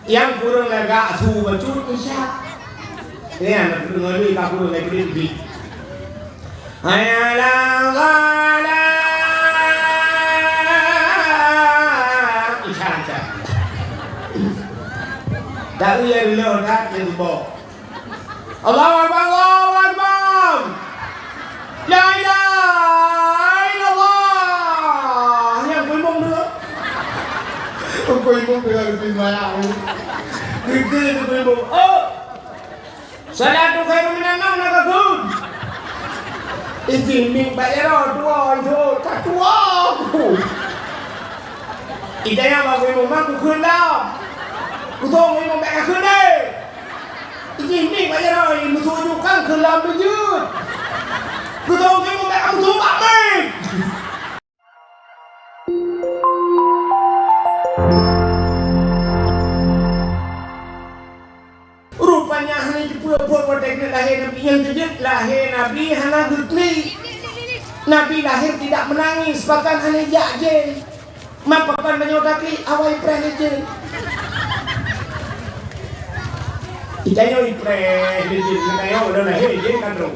yang kurang lega su bacut isya ini anak ngeli ka kurang lagi di hayala gala isya isya dak iya lo dak jadi bo Allahu akbar Allahu akbar la ilaha illallah yang quỳ mông nữa quỳ mông được quỳ vào quỳ quỳ mông salatu khairum minan naum nakakun izin ming bayaro tua itu tak tua aku idanya ba quỳ mông aku khun lao aku thong quỳ mông bẹ khun đi izin ming bayaro mu thu ju kang khun lam du yut aku thong quỳ mông bẹ aku thu bak ming rupanya hanya dipura-pura wadahnya lahir Nabi yang jejak lahir Nabi hanya gutli Nabi lahir tidak menangis bahkan hanya jakje mapapan menyodaki awai preheje ikanyo preheje ikanyo udah lahir je kadro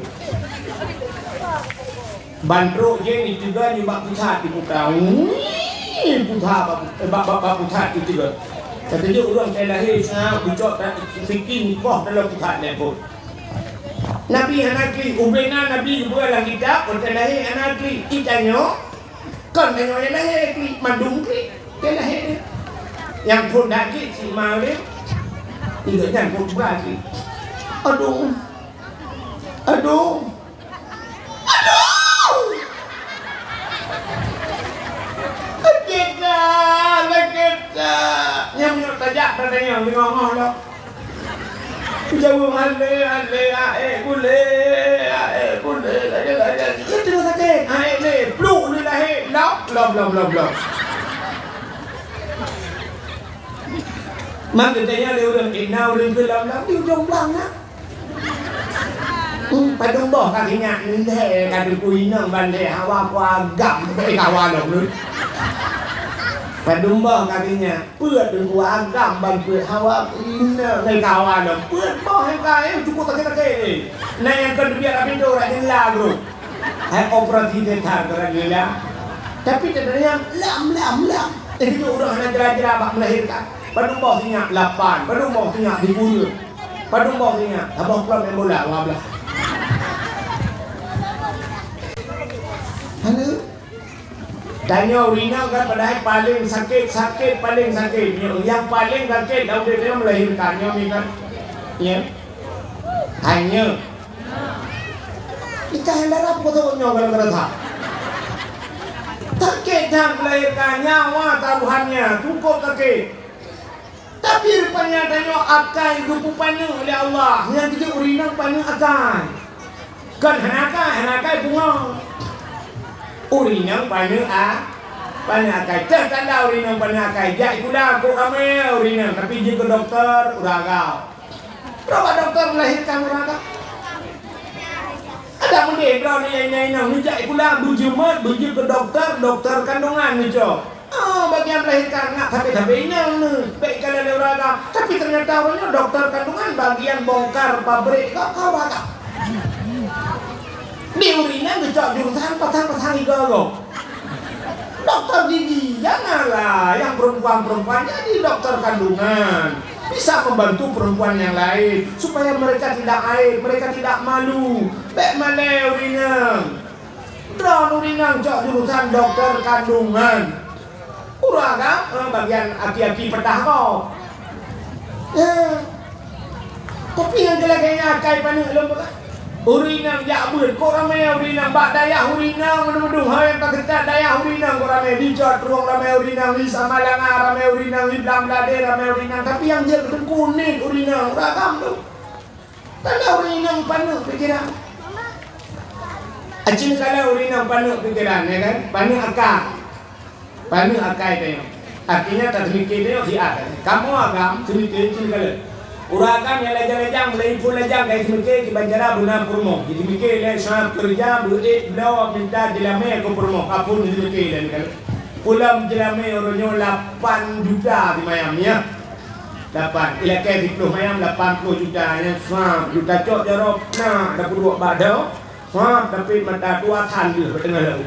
bandro je ni juga ni bak pusat di muka bak pusat itu juga katanya orang saya lahir sana bujok dan fikir koh dalam pusat lepo Nabi anakli ubena Nabi juga lagi tak orang lahir anakli ikanyo kan yang lahir kli mandung kli dia lahir yang pun daki si mau dia tidak jangan pun bagi aduh aduh kita yang tajak tadanya ngomong lo jauh ale boleh aja itu sakit le peluk ni lahir lop mak katanya dia orang inau ring ke lam di ujung belakang padung boh kakinya ni kadu kuinang bande hawa kwa gamไปkawan dong lu padung boh kakinya เปื้อน gua agam ban เปื้อน hawaในkawan dong เปื้อน boh hai kai cukup tak ni nah yang kedua apindo rajin lagu hai operasi dentar kerana tapi ternyata lam itu orang nak jera-jera bak melahirkan padung boh sinyak 8 padung boh sinyak diburu padung boh sinyak abang kelam yang bola wablah halo tanya urina kan padahal paling sakit yang paling sakit kalau dia melahirkannya ni kan ya hanya kita hendak apa kau nyawal kerana sakit dan melahirkan nyawa taruhannya cukup sakit tapi rupanya tanya akan hidup panjang oleh Allah yang kita urina panjang akan kan hanakai bunga urinang panjang akai tertanda urinang panjang akai jak pula aku ramai urinang tapi dia ke dokter uragau berapa dokter melahirkan uragau ada mungkin berapa ni jak pula buju ke dokter kandungan ni cok bagian melahirkan nak tapi inang ni baik kalau ada uragau tapi ternyata orangnya dokter kandungan bagian bongkar pabrik kau uragau di urina ngecok jurusan patang igo dokter gigi janganlah yang perempuan jadi dokter kandungan bisa membantu perempuan yang lain supaya mereka tidak aib mereka tidak malu baik malai urina drone urina ngecok jurusan dokter kandungan uraga bagian aki-aki petah kau tapi yang jeleknya akai panik belum urinang jak ber kok ramai urinang bak dayah urinang mendung yang tak ketat dayah urinang kok ramai dicot ruang ramai urinang di Samalanga ramai urinang di Blamlade ramai urinang tapi yang dia kuning urinang ragam tu tanda urinang panuh pikiran acin kalau urinang panuh pikiran ya kan panuh akai tengok artinya tak mikir tengok si akan kamu agam semikir kalau urakan yang lejang-lejang melipul lejang kayak semikir di Banjara Buna Purmo jadi mikir le sangat kerja duit beliau minta jelame ke Purmo kapun di mikir dan kan pulang jelame orangnya 8 juta di Miami ya dapat ilakai 10 mayam 80 juta nya swab juta cok jarop nah ada dua badau swab tapi mata tua tan dia bertengah laut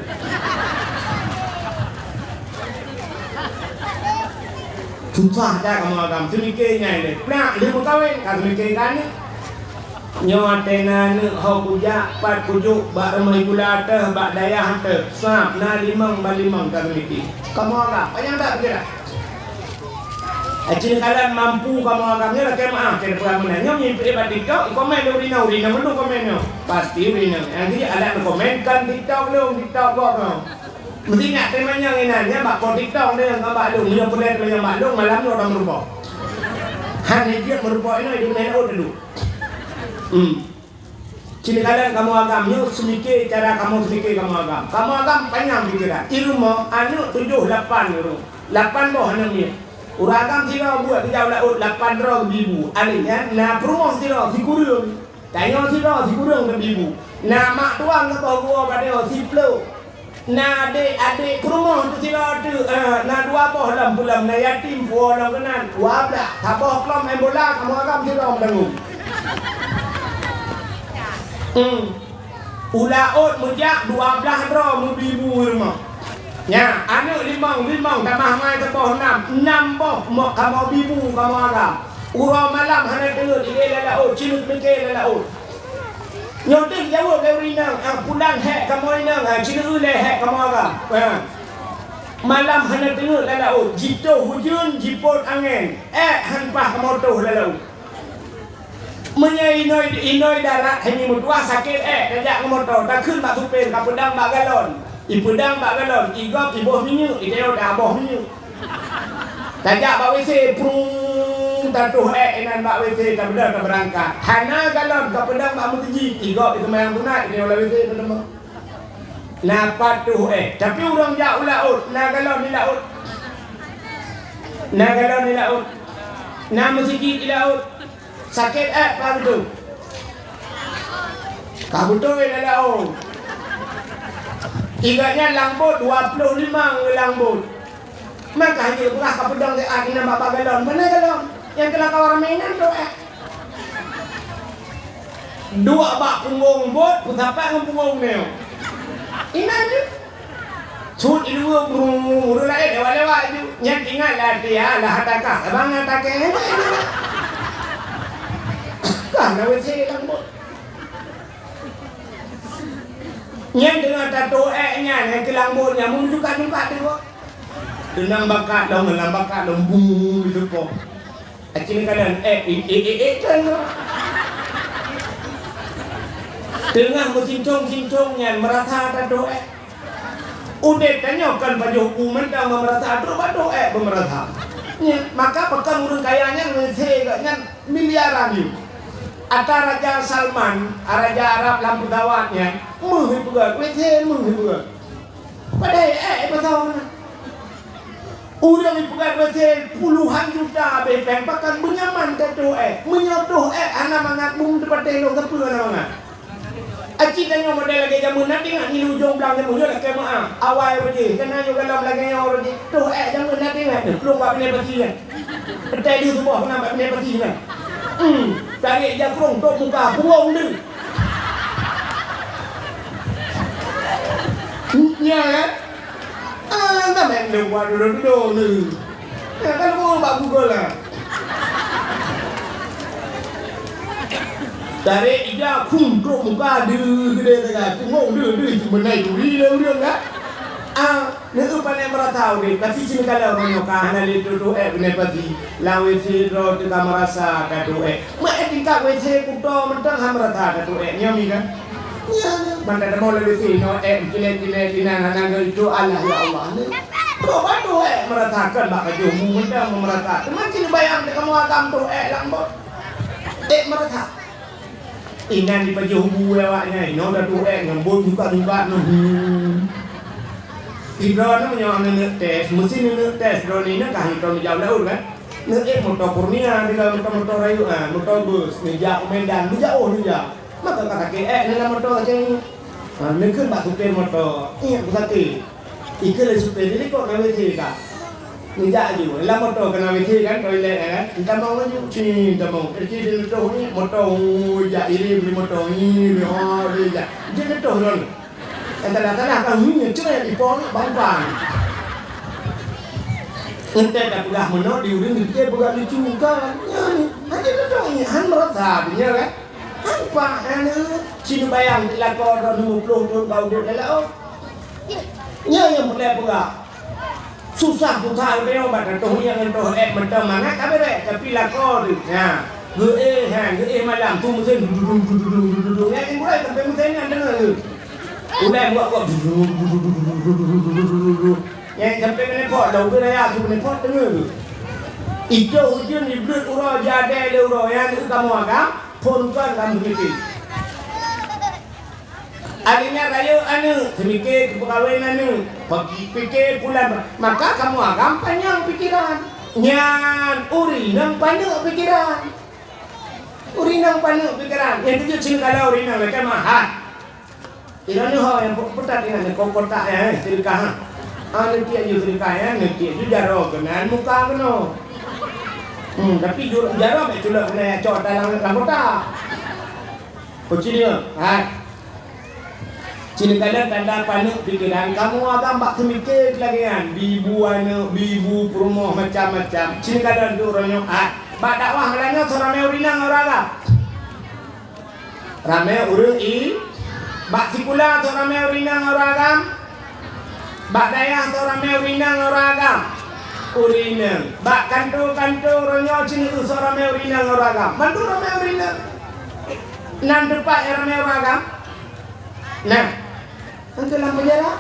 susah dah kamu agam semikirnya ini nak dia mau kahwin kan semikirkan ni nyawa tena ni hau puja pat pujuk bak remai gula teh bak daya hantar swab na limang balimang kan semikir kamu agam banyak tak kira Acin kalian mampu kamu agamnya lah kayak maaf kena peramenannya nyimpi pada TikTok komen urina menu komennya pasti urina nanti ada komenkan TikTok lu TikTok kok mesti nak temanya nginanya bak kau TikTok dia ngabak lu dia boleh banyak bak lu malam ni orang merupa hanya dia merupa ini dia main out dulu Cini kalian kamu agamnya semikir cara kamu semikir kamu agam panjang pikiran ilmu anu 7 8 gitu 8 boh anu ni Uragam sila buat dijauh laut 8 ribu alihnya na promo sila si kurung tanya sila si kurung ribu na mak tuang ke bawa pada si plo na adik promo tu sila tu na 2 boh dalam bulan na yatim buah dalam kenan 12 taboh kelom main bola kamu agam sila mendengung ulaut mujak 12 ribu rumah Ya, anu limang tambah mai tambah 6 boh mak kamu bibu kamu agam. Ura malam hana dengar dia laut, cinut mikir laut. Nyotin jauh dari nang, pulang hek kamu nang, cinut le hek kamu agam. Malam hana dengar laut, jito hujun, jipot angin. Hanpah kamu tuh laut. Menyai darat hanya mutua sakit kajak kamu tuh, tak kun bak supir ka pedang bak galon. Ipedang bak galon, igop iboh minyak, ideo dah boh minyak. Tajak bak WC, prung tatuh enan bak WC, tak pedang tak berangkat. Hana galon, tak pedang bak mutiji, igop itu mayang tunat, ideo lah WC, tak demam. Napat tuh tapi orang jauh laut, na galon di laut. Na galon di laut. Na masjid di laut. Sakit apa betul? Kabutoy di laut. Iganya langbut 25 langbut. Maka hanya belah ke pedang dia ini nama Pak Galon. Mana galon? Yang kena kawar mainan tu Dua bak punggung bot, putapak dengan punggung dia. Ini je. Sud itu urut lain lewat-lewat itu. Yang ingatlah dia lah hatakah. Abang hatakah. Kan lawan saya langbut. Yang dengan tato nya yang kelambutnya menunjukkan tu. Tenang bakat dong, bung gitu kok. Acing kalian kan. Tengah cincong-cincongnya merasa tato Udah tanyakan pada hukuman dah merasa tato bermerasa. Maka pekan urun kayanya ngecegaknya miliaran ni. Ata Raja Salman, Raja Arab lampu dawatnya, menghibur, menghibur. Padahal betul. Udah menghibur puluhan juta, bepeng pakan menyaman tato menyodoh anak mangat bung depan tengok tapi anak mangat. Acik tanya model lagi jamu nanti ngak ni ujung belang jamu je lah kema awal pergi kena juga dalam lagi yang orang ni tu jamu nanti ngak belum buat benda peti kan. Petai di sebuah pernah buat benda peti kan. Tarik jakrong tok muka punggung dia. Ya kan? Tak main dia buat duduk-duduk ni. Kan mau buat Google lah. Tarik jakrong tok muka dia tengah punggung dia cuma naik turi dia kan? Itu pandai meratau ni. Tapi sini kalau orang nyokah hana itu benar pasti. Lawan sidro tu kamu rasa katu Mak tingkat WC kuto mentang ham rata katu nyomi kan? Mana ada mau lebih sih no kile dinang nang itu Allah ya Allah ni. Coba tu meratakan bak kajumu mentang merata. Makin bayang kamu agam tu lambot. Merata. Ingan di pajumu awaknya no dah tu ngembun buka no. Hidro nó nhỏ nên tes mesin nó tes drone ini kah hidro jauh laut kan nó motor Kurnia di dalam motor rayu motor bus ni jauh Medan ni jauh maka kata ke ni lah motor macam ni kan bak supir motor bukan ke ikan le supir ini kok kami sih kak Nijak je. Lah motor kena wc kan toilet kan. Kita mau maju sini kita mau. Kecil motor ni motor jak iri beli motor ni ha dia. Dia motor don. Kadang-kadang kan ni cerai ipon bang-bang. Entar dah pegang mana di urang dia pegang lucu kan. Ni ada motor ni han merasa dia kan. Apa ana sini bayang lakor 20 tahun kau duduk dalam. Yang boleh pegang. Susah dia obat tu yang tu macam mana tapi lakor tu. Ha. Malam tu mesin duduk. Yang mulai sampai mesin yang dengar tu. Mulai buat yang sampai kena pot dah ke raya tu kena pot dengar tu. Itu hujan ni belut urang jadi ada urang yang kamu agam pun kan kamu fikir. Akhirnya raya anu, semikir kepegawaian anu, pergi fikir pulang. Maka kamu agam panjang pikiran. Nyan urinang panjang pikiran. Urinang panjang pikiran. Yang tujuh cina kalau urinang mereka mahal. Ini hal yang putar ini kotak ya, serikah. Nanti aja serikah ya, nanti itu jaro kenan muka keno. Tapi jaro betul lah kena cot dalam kotak. Kecilnya, Cina kala tanda panik pikiran kamu agam bak semikir lagi kan bibu anak bibu perumah macam-macam cina kala tu orangnya bak dakwah malanya seramai urinang orang lah ramai urang bak sikula seramai urinang orang agam bak dayah seramai urinang orang agam urinang bak kantor orangnya cina tu seramai urinang orang agam bantu ramai urinang nan depan ramai orang agam nah Angkat dalam penjara.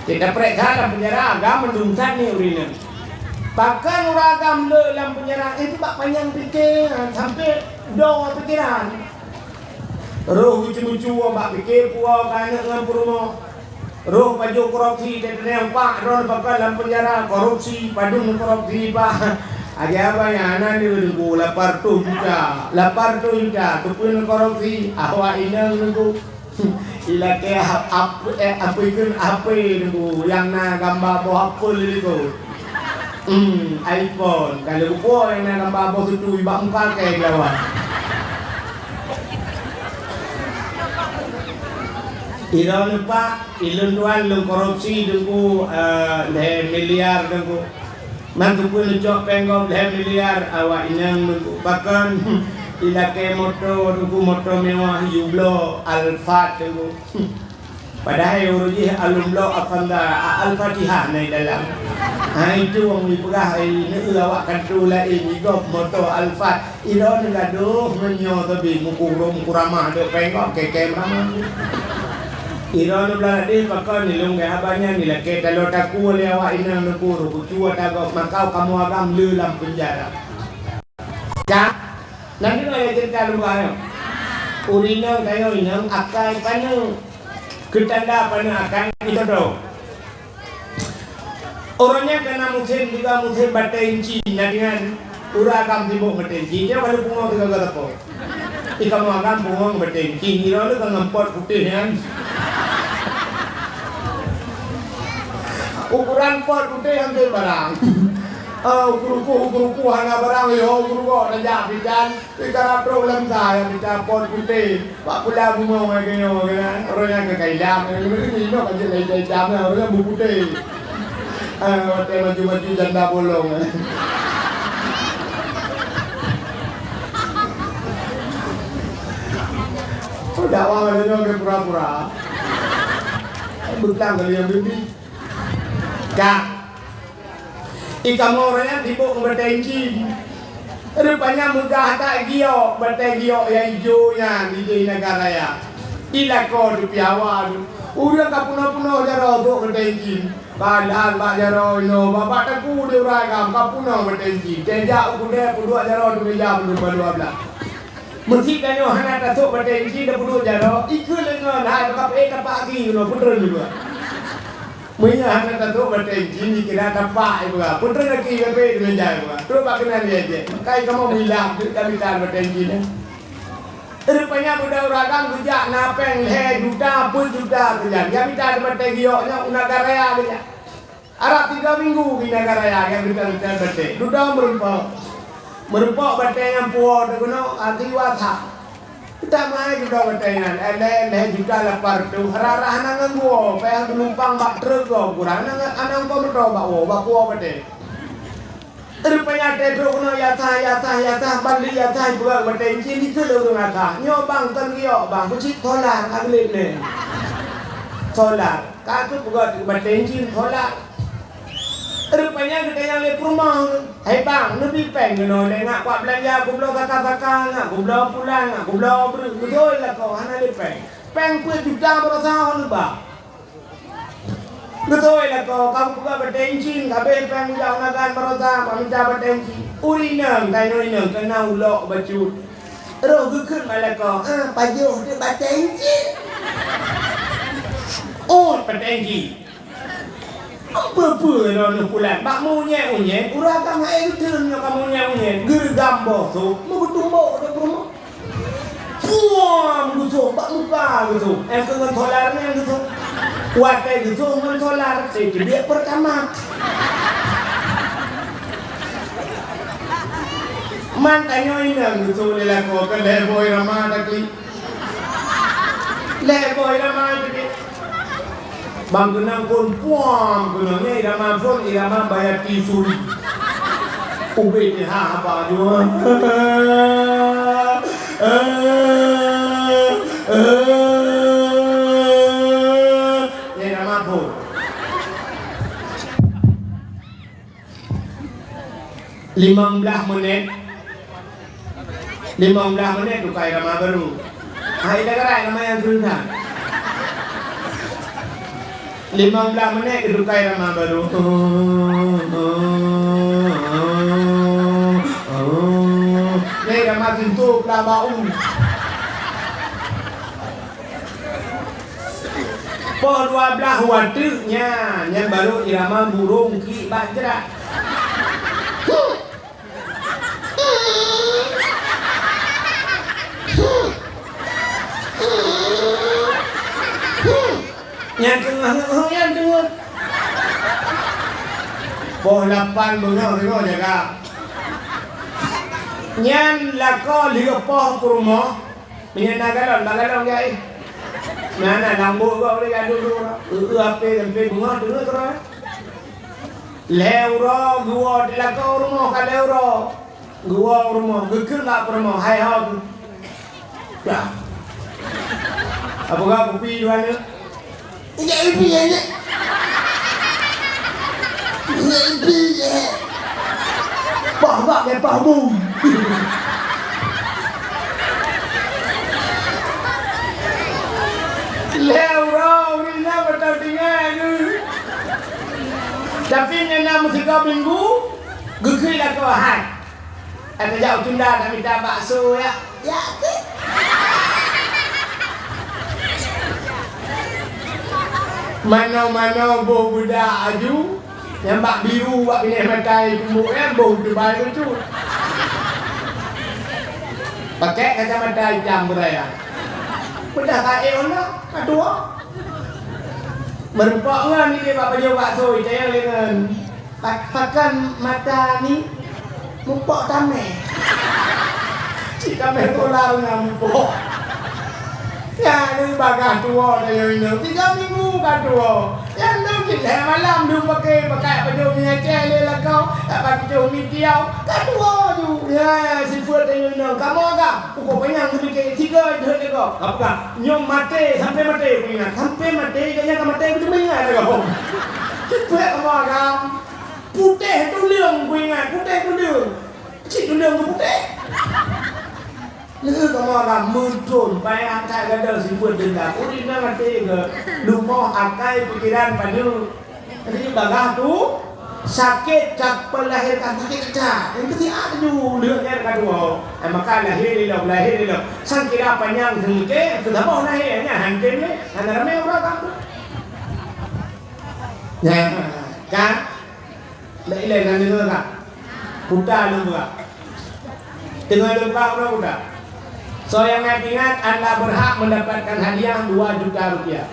Kita periksa dalam penjara agam mendungkan ni urina. Bahkan orang agam le dalam penjara itu tak panjang fikir sampai dong pikiran. Roh lucu-lucu bak fikir puau kana dengan rumah. Roh baju korupsi dan nampak roh bakal dalam penjara korupsi padung korupsi pak. Ada apa yang anak ni nunggu 800 juta. 800 juta tu pun korupsi. Awak inang nunggu. Ilake apa ikut apa nunggu yang na gambar bawah Apple itu. iPhone kalau lupa yang na gambar bawah itu ibak muka kayak lawan. Irau lupa ilun tuan lu korupsi nunggu miliar nunggu. Mantu pun lucok penggom miliar awak inang nunggu bahkan ilake motor nunggu motor mewah Yublo Alfa nunggu. Padahal uruji alumlo Al-Fatihah naik dalam. Itu orang dipegah ini awak kantu lain igop motor Alfa. Ilo negaduh menyo tapi mukurung kuramah dek penggom kekem ramah. Iro nu beladi pakon nilung ke abanya nilake kalau taku le awak inang nukuru kucua tagok makau kamu agam lu dalam penjara. Cak, nanti nak cerita lu ayo. Urina kayo inang akai panu. Ketanda panu akai itu do. Orangnya kena musim juga musim batenci dengan ura agam sibuk batenci dia kalau bunga tiga galapo. Ikamu agam bunga batenci iro lu kan ngempot putih kan. Ukuran pot putih hampir barang. Ukuruku hanya barang yo ukuruku najak pijan. Ikan problem saya pijan pot putih. Pak pula bunga macamnya kan. Orangnya ke kaidam. Ini no kan jadi kaidam orangnya bu putih. Hotel maju-maju janda bolong. Udah awalnya ke pura-pura. Butang kali yang bibi. Kak, ikan orangnya sibuk bertensi. Rupanya mudah tak giok, bertengiok yang hijaunya di negara ya. Ilako di piawan. Udah kapuna-puna jaro tu bertensi. Padahal bak jaro ino, bapak teku di uragam kapuna bertensi. Tejak ukudah pudua jaro tu meja berdua-dua belah. Mesti kanyo hana tasuk bertensi dah pudua jaro. Ikut lengan, hai bakap tapak lagi, putra juga. Punya hanya tentu bertensi ni kira tapak ibu apa putra lagi kepe dengan jaya tu pak kenal dia je kai kamu bilang kami tak bertensi ni rupanya budak uragam rujak napeng le juta pun juta kerja kami tak bertensi oknya negara dia Arab 3 minggu di negara yang kita bete. Duda merempok bete yang puas dengan anti wata. Kita mai juga bete yang ele juga lapar tu. Hararah nangan gua, payah penumpang bak truk gua kurang nangan kau berdoa bak gua bete. Rupanya truk no yata balik yata buat bete ini tu lu ngata. Nyo bang tengio bang kucing tolak aglik ni. Tolak. Katu buat bete ini tolak. Rupanya kita yang lihat rumah, hai bang, lebih pengen nak kuat belanja, aku belum kakak, aku belum pulang, aku belum betul lah kau, hana lebih peng pun juga berasa orang bang, betul lah kau, kamu juga bertension, kabel peng jauh nakan berasa, kami tak bertension, urinang, kena ulok baju, roh gekun malah kau, pajuh dia bertension, bertension. Apa-apa nak pulang. Bak munyek, urang kamu ekstern kamu munyek. Gergambo tu, mau bertumbuk dah rumah. Puam gitu, bak muka gitu. Dengan tolarnya gitu. Wakai gitu dengan tolar. Dia pertama. Mantanyo inang gitu lelako ke leboy ramah takli. Leboy ramah takli. Bang kenang pun puam kenangnya irama pun irama bayar tisu ubin apa juga irama pun 15 menit buka irama baru hai negara irama yang sudah 15 menit kedukai ramah baru. Ni ramah tentu pelabau. Po 12 watuknya yang baru irama burung ki bajra. Yang tengah Poh 8 tengok jaga Nyan lako liga poh kurma Minyan nagalon guys Mana lambu kau boleh gaduh apa sampai bunga dengar terus Leuro gua lako rumah ka leuro Gua rumah gekun lah rumah hai ha Ya Apakah kopi dua ni Ibu ya. Ibu ya. Pak ke pakmu. Leuro ni betul tinggal. Tapi nena mesti kau minggu, gugui lah kau hai. Ada jauh tunda nak minta bakso ya. Ya. Mana-mana bau budak aju yang bak biru bak pilih matai tumbuk bau terbaik lucu pakai kacamata hitam beraya budak kain lah kedua berempat kan ni dia bak baju bakso saya dengan pakan mata ni mumpuk tamai jika mertolar dengan mumpuk ya ni bagah tua dah yang ini 3 minggu kan tua yang tu kita malam tu pakai baju minyak le lah kau pakai baju mitiau kan tua tu ya sifat dah yang ini kamu agak pukul penyang sedikit 3 dah kau apa nyom mati sampai mati punya sampai mati kayaknya kamu mati itu punya ada kau sifat kamu agak putih tu liang punya putih tu liang cik tu liang tu putih Lha kamu agak muncul bayang tak ada sifat denda uri nak mati ke lumoh akai pikiran padu jadi bagah tu sakit cak melahirkan sakit cak yang ketiga tu lihatnya kedua maka lahir dia sang kira panjang sengke kenapa lahirnya hantin ni hanya ramai orang kamu ya kan lain kan itu tak buta lupa tengah lupa orang buta. So yang ingat Anda berhak mendapatkan hadiah 2 juta rupiah.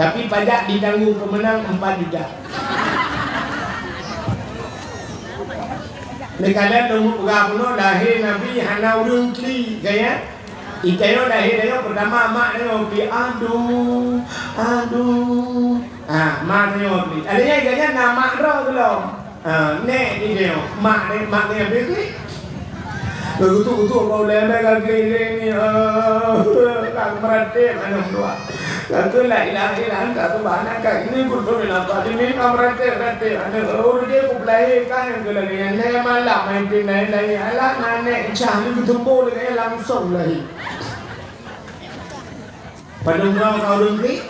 Tapi pajak ditanggung pemenang 4 juta. Nekala nunggu pegawai lahir Nabi hana urung kli gaya. Ikayo lahir dia pertama mak dia beli aduh. Mak dia beli. Adanya gaya nama roh tu loh. Nek ni dia mak dia beli. Begitu kau lelai kali ni kan merate mana dua. Kau lain kau mana kau ini betul ni apa? Ini kan merate. Orang dia kupulai kan yang lagi yang ni malam main pinai lagi. Alah nane cahaya kutumpul lagi langsung lagi. Padahal kau beli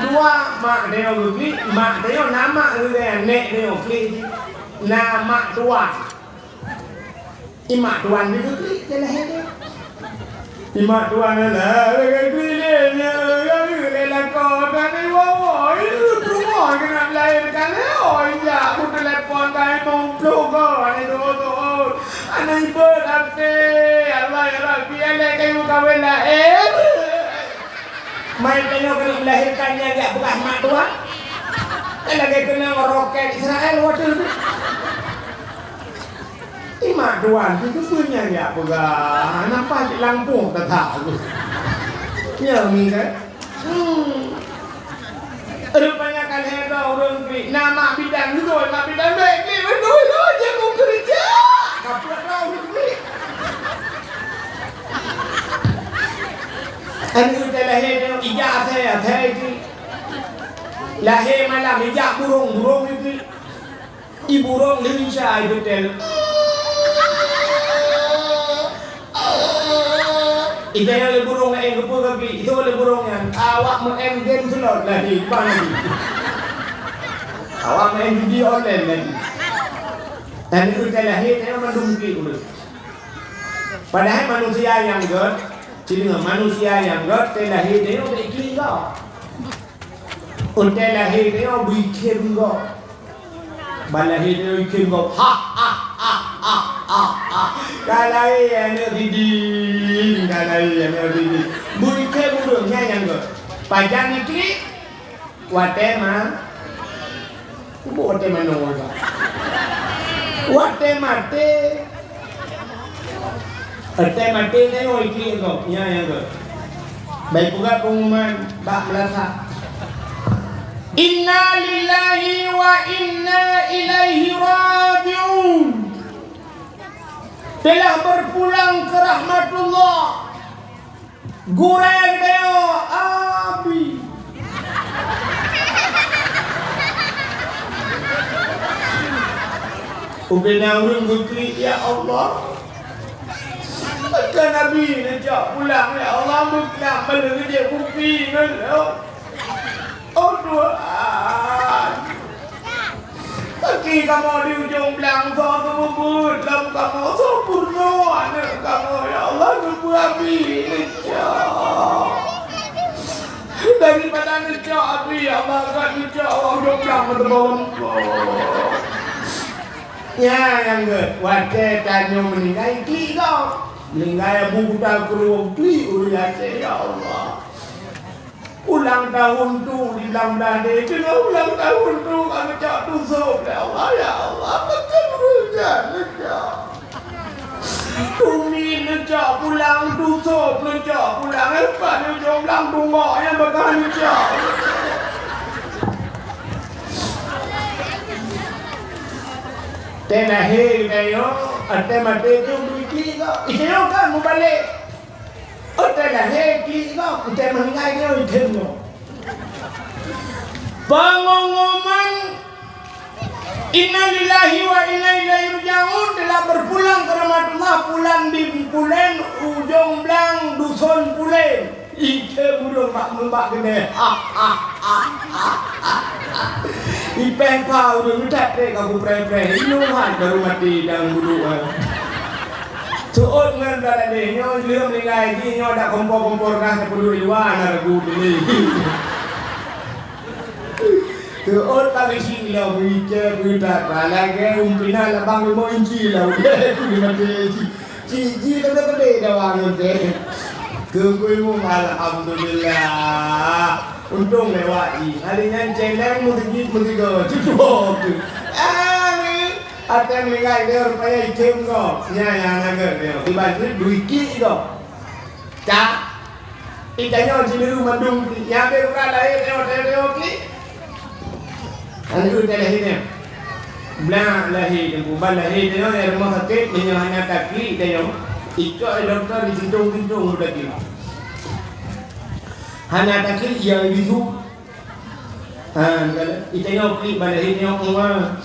dua mak dia beli mak dia nama dia nek dia beli nama tuan. Imak tuan itu dia lahir. Imak tuan lah, pilihnya, lelah kau kan ni wah, rumah kena lahir kan ni, ya, aku telefon kau mumpul kau, ane tu, ane ibu nanti, Allah, biar kau kahwin lahir. Main tengok kena melahirkannya dia bukan mak tuan, lagi kena roket Israel waktu itu. Imak tuan itu punya ya pegang nampak di Lampung tak tahu. Ya ni kan. Rupanya kan ada orang beri nama bidang itu, nama bidang baik ni betul je mau kerja. Kapal tahu ni. Anu dah lahir ijak saya itu. Lahir malam ijak burung itu. Ibu burung Indonesia itu tel. Itu yang le burung yang kepu kaki itu le burung yang awak main game slot lagi pan awak main video online lagi dan itu lahir dia mendungki dulu padahal manusia yang god jadi manusia yang god lahir dia bikin kau untuk lahir dia bikin kau balahir dia bikin kau Kalai yang didi, bukan burungnya yang go. Pajang itu, watema, nol. Watema te ni itu go, yang go. Baik juga pengumuman Pak Melasa. Inna lillahi wa inna ilaihi raji'un. Telah berpulang ke rahmatullah Gureng deo Abi Ubena urung gukli ya Allah Maka Nabi najak pulang ya Allah Muklah balik dia kupi Oh Tuhan Kaki kamu di ujung belang kau kebubut Lam kamu sempurna anak kamu ya Allah nunggu api necak daripada necak api ya Allah kan necak ujung belang bertebon ya yang ke wajah tanya meninggal kli kau meninggal buku tak keluar kli uriate ya Allah ulang tahun tu di dalam dada kena ulang tahun tu kami cak tusuk ya Allah makan hujan necak tumi necak pulang tusuk necak pulang lepas ni jomlang tungok yang makan necak tenahir kayo ate mate tu bikli kau itu kan mau balik Otelah heki kau, kita mengingat dia itu. Pengumuman Inna lillahi wa inna ilaihi raji'un telah berpulang ke rahmatullah pulang di Pulen ujung belang dusun Pulen. Ike burung mak membak kene. Ipeh kau udah minta dek aku pre-pre. Inuhan baru mati dan bulu. Suot ngan dah ni, nyo liam lingai ni nyo dah kompor kan sepuluh iwan aragu ni. Suot kami sini lah bicara berita, lagi umpina labang lima inci lah, tu ni mati cici tu dah gede dah wangun tu. Kau alhamdulillah. Untung lewat ni. Hari ni channel mesti go. Cukup. Ni ada mengai dia rupanya item go. Ya naga dia. Tiba ni duit go. Cak. Itanya jiru mandung. Ya be bukan lain dia okey. Anu dia lahirnya. Belah lahir dia bukan lahir dia dari rumah sakit hanya kaki dia. Ikut doktor di hidung udah kira. Hanya kaki yang itu. Itanya okey lahirnya Umar.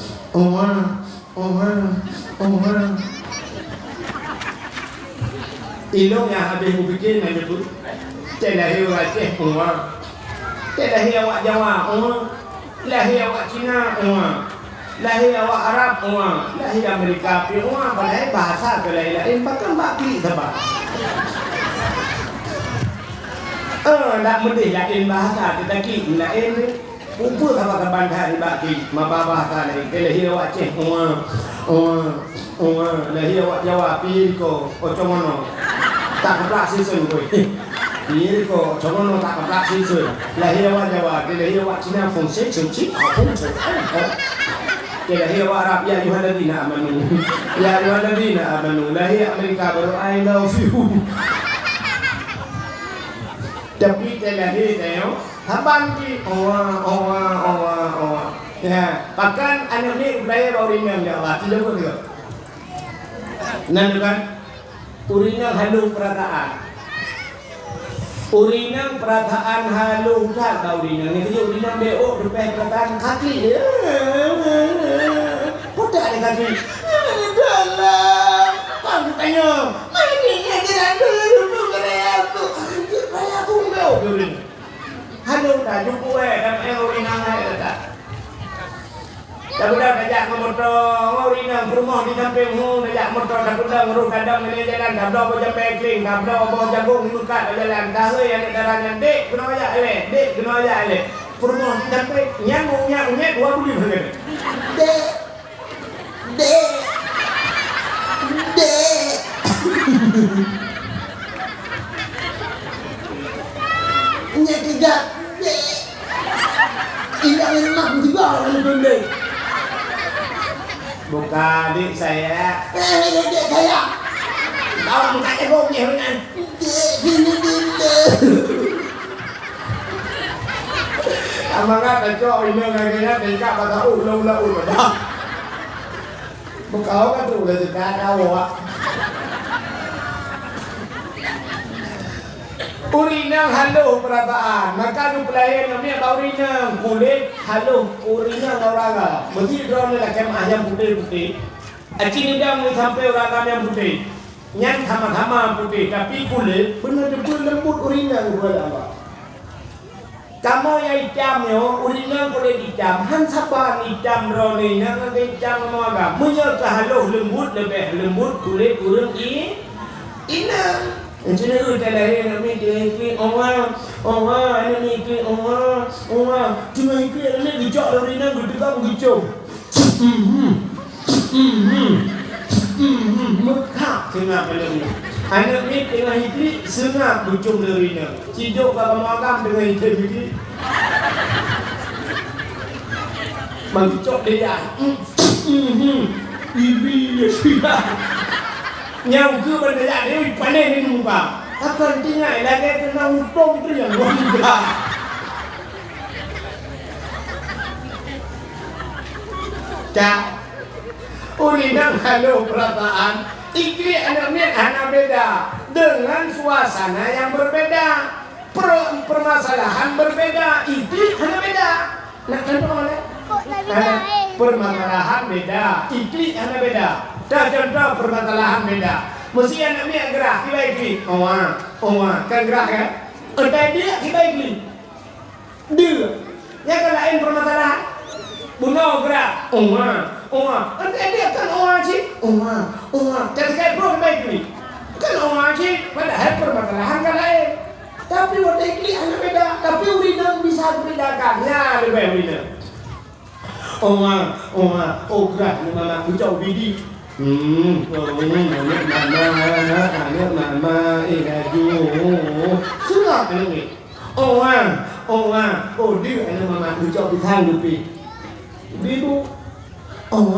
Ilong yang habis bikin macam tu. Cek lahir Aceh Umar. Cek lahir awak Jawa Umar. Lahir awak Cina Umar. Lahir awak Arab Umar. Lahir Amerika Umar. Padahal bahasa ke lain-lain bahkan baki sebab. Nak mendih lain bahasa tetapi lain Upur apa kebantai baki maba bahasa lain. Lahir awak Aceh Umar. Lahir awak Jawa Pirko Ocomono. Tak keplak sisun koi. Pirko Ocomono tak keplak sisun. Lahir awak Jawa, lahir awak Cina Fungsek Cik Apung Cik. Lahir awak Arab ya yuhaladina amanu. Ya yuhaladina amanu. Lahir Amerika baru I love you. Tapi lahir dia Haban ki ya, bahkan anak ni budaya urinang dia awak tidak boleh. Nanti kan urinang halu perataan. Urinang perataan halu tak urinang. Ni dia urinang beok depan perataan kaki. Putar di kaki. Dalam. Kau tanya, mana ni dia dulu kerja tu. Saya pun beok urinang. Halo dah jumpa dan urinang tak. Dah budak ajak motor urinang rumah di samping ajak motor dah budak ngurus kadang ni jalan dah dah apa jambe kling dah dah apa jagung buka jalan dah he ada darahnya dek kena ajak ele rumah di samping nyang 2 bulan harga dek Nya tiga Indah enak juga benda. Bukan adik saya. Adik saya. Tahu mukanya gomnya dengan. Sini dinda. Amangat cok ini ngaganya tingkap pada ulang dah. Bukan kan tu dah dekat awak. Urinang haluh perataan. Maka nu pelayan namanya urinang kulit haluh urinang orang. Mesti drone nak kemah yang putih. Acing dah mulai sampai orang yang putih. Yang sama-sama putih tapi kulit benar-benar lembut urinang berapa. Kamu yang hitam yo urinang kulit hitam. Han saban hitam drone yang hitam mana? Menyerta haluh lembut lebih lembut kulit urang inang. Jadi tu dah lahir kami dia orang ini cuma ini gejak dari nak gedang gejau. Mekak tengah peluru. Anak ni tengah itu senang bucung dari nak. Ciduk kalau makan dengan itu. Mengcok dia. Ibi ya. Yang ke berdaya dia panen di muka. Akan tinggal lagi kena untung tu yang muka. Cak, urinang halu perataan. Ikli anak beda dengan suasana yang berbeda. Permasalahan berbeda. Ikli anak beda. Nak contoh mana? Permasalahan beda. Ikli anak beda. Dah contoh permasalahan beda. Mesti anak ni gerak kita ikli. Kan gerak kan? Entah dia kita ikli. Dia. Yang kan lain permasalahan. Bunuh gerak. Entah dia kan sih. Jadi kayak bro kita ikli. Kan sih. Padahal permasalahan kan lain. Tapi waktu ikli anak beda. Tapi urinang bisa bedakan. Ya lebih urinang. Gerak ni mama kucau bidi. Anak mama ilaju. Sudah ni. oh dia anak mama ucap di tang dupi. Ibu, oh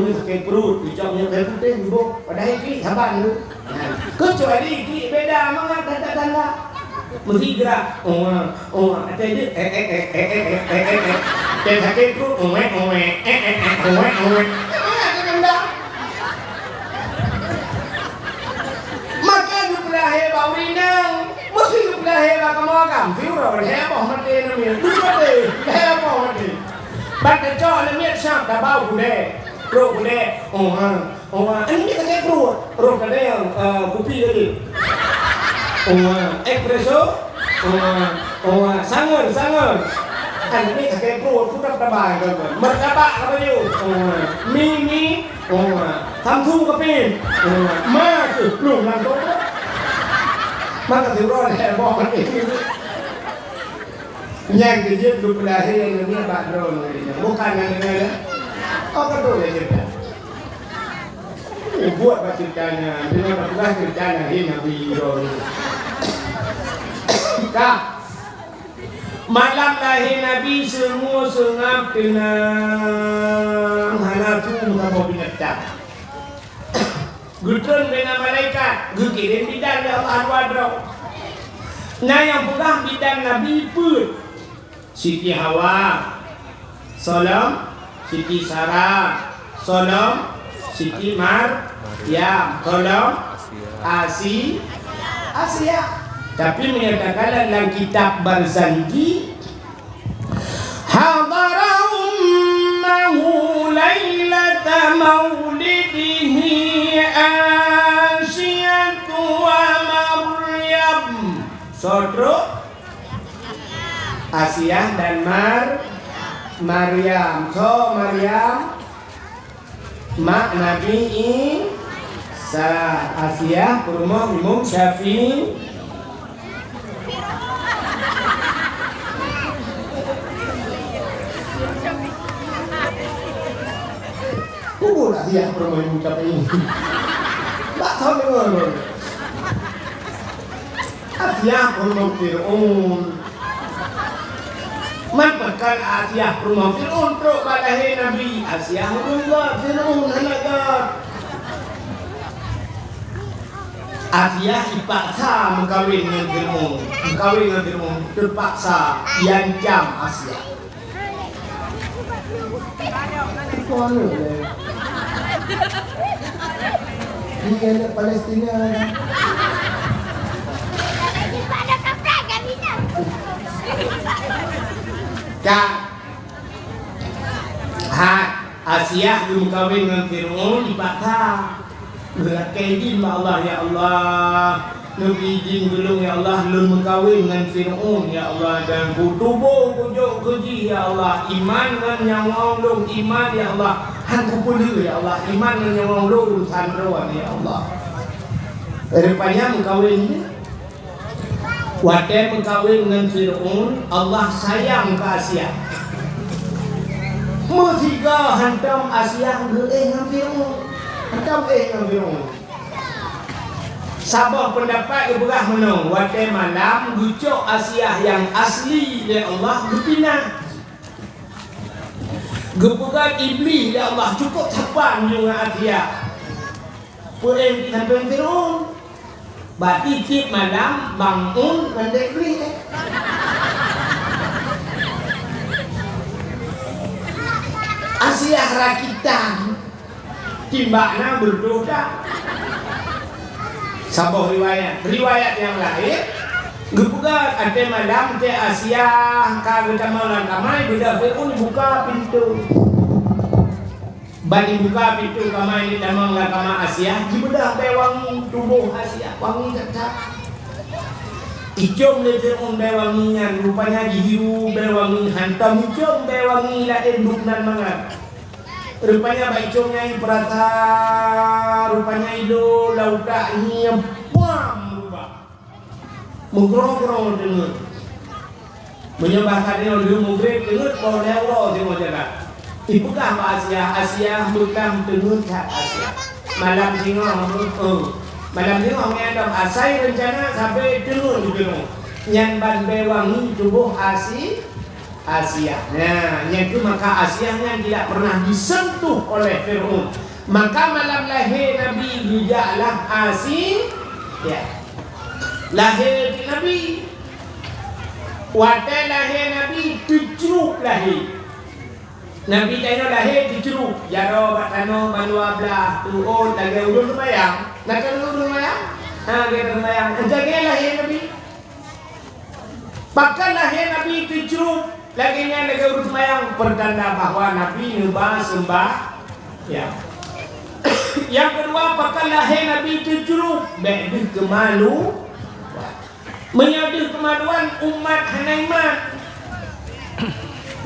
ni pakai perut, ucapnya kayak putih ibu. Padahal ini sabar lu. Kecuali ini beda mama tanda-tanda. Mesti gerak, ada dia, dia pakai perut, maka lahir bau rinang, mesti lahir kamu agam, viral, lahir bau mati namanya, mati, lahir bau mati. Baca cor namanya siapa bau kuda, perut kuda, ini kita perut kuda yang kopi tadi, espresso, sangat, ini kita perut sudah terbang kan, mertabak apa you, mie, samsung kopi, mas, belum langsung. Maka viral lahir bau mati. Yang kejut lu lahir ini background bukan yang ini betul ya cerita buat ceritanya dengan apa ceritanya ini viral kah malam lahir Nabi semua sengap tenang hana tu kamu binatang gudron bena malaikat gukirin bidan ya Allah wadro nah yang pegang bidan Nabi pun Siti Hawa, Salam, Siti Sarah, Salam, Siti Maryam, Salam, Asia. Tapi menyatakan dalam kitab Barzanji, hadara ummahu lailata maulidihi Asyatu wa Maryam. Sodro Asia dan Maryam. So Maryam mak Nabi Isa. Asia kurma Imam Syafi'i. Kumpul Asia kurma Imam Syafi'i. Tak tahu dengar. Asia kurma Fir'aun. Manfaatkan Asia rumah Fir'aun untuk balahi Nabi Asia rumah Fir'aun hanagat Asia dipaksa mengkawin dengan Fir'aun terpaksa diancam Asia ini ada Palestina Asia belum kawin dengan Fir'aun dipaksa berat izin Allah ya Allah Nabi izin belum ya Allah belum kawin dengan Fir'aun ya Allah dan tubuh pujuk keji ya Allah iman dengan nyawa long iman ya Allah hantu puluh ya Allah iman dengan nyawa long sandrawan ya Allah rupanya mengkawin Wadah mengkawin dengan Fir'aun, Allah sayang ke Asia. Musiga hantam Asia dengan Fir'aun. Hantam dengan Fir'aun. Sabah pendapat keberah menang. Wadah malam, gucuk Asia yang asli dari Allah berpindah. Gepegat iblis dari Allah cukup sabar dengan Asia. Pulang sampai Fir'aun. Berarti tiap malam bangun mandi beli Asia rakitan timbakna berdosa sabah riwayat yang lain gepuga ada malam ke Asia kagak malam kamai beda Fir'aun buka pintu bani buka pintu kamar ini damang lah kamar Asia dibedah be wangi tubuh Asia wangi tetap icom le Fir'aun be wangian rupanya dihiru be wangi hantam icom be wangi lain duknan mangat rupanya ba icomnya perata rupanya itu lauta ini buam rubah mugrong-grong dengar menyembahkan dia dulu mugreng dengar kalau lewro tengok jaga Ibukan Asia bukan tenun kat Asia. Malam tengok malam tengok mengadap asai rencana sampai tenun di gunung. Yang ban bewangi tubuh Asia. Nah, yang itu maka Asianya tidak pernah disentuh oleh Fir'aun. Maka malam lahir Nabi jujaklah Asia. Lahir Nabi, waktu lahir Nabi tujuh lahir. Nabi tanya lahir tujuh. Jaro batano manua belah tuon lagi ulun sembayang. Nak ulun sembayang? Lagi sembayang. Jaga lahir Nabi. Bahkan lahir Nabi tujuh. Laginya lagi urus mayang pertanda bahwa Nabi nyembah sembah. Ya. Yang kedua, apakah lahir Nabi itu juru berdih kemalu, menyabih kemaluan umat Hanaiman.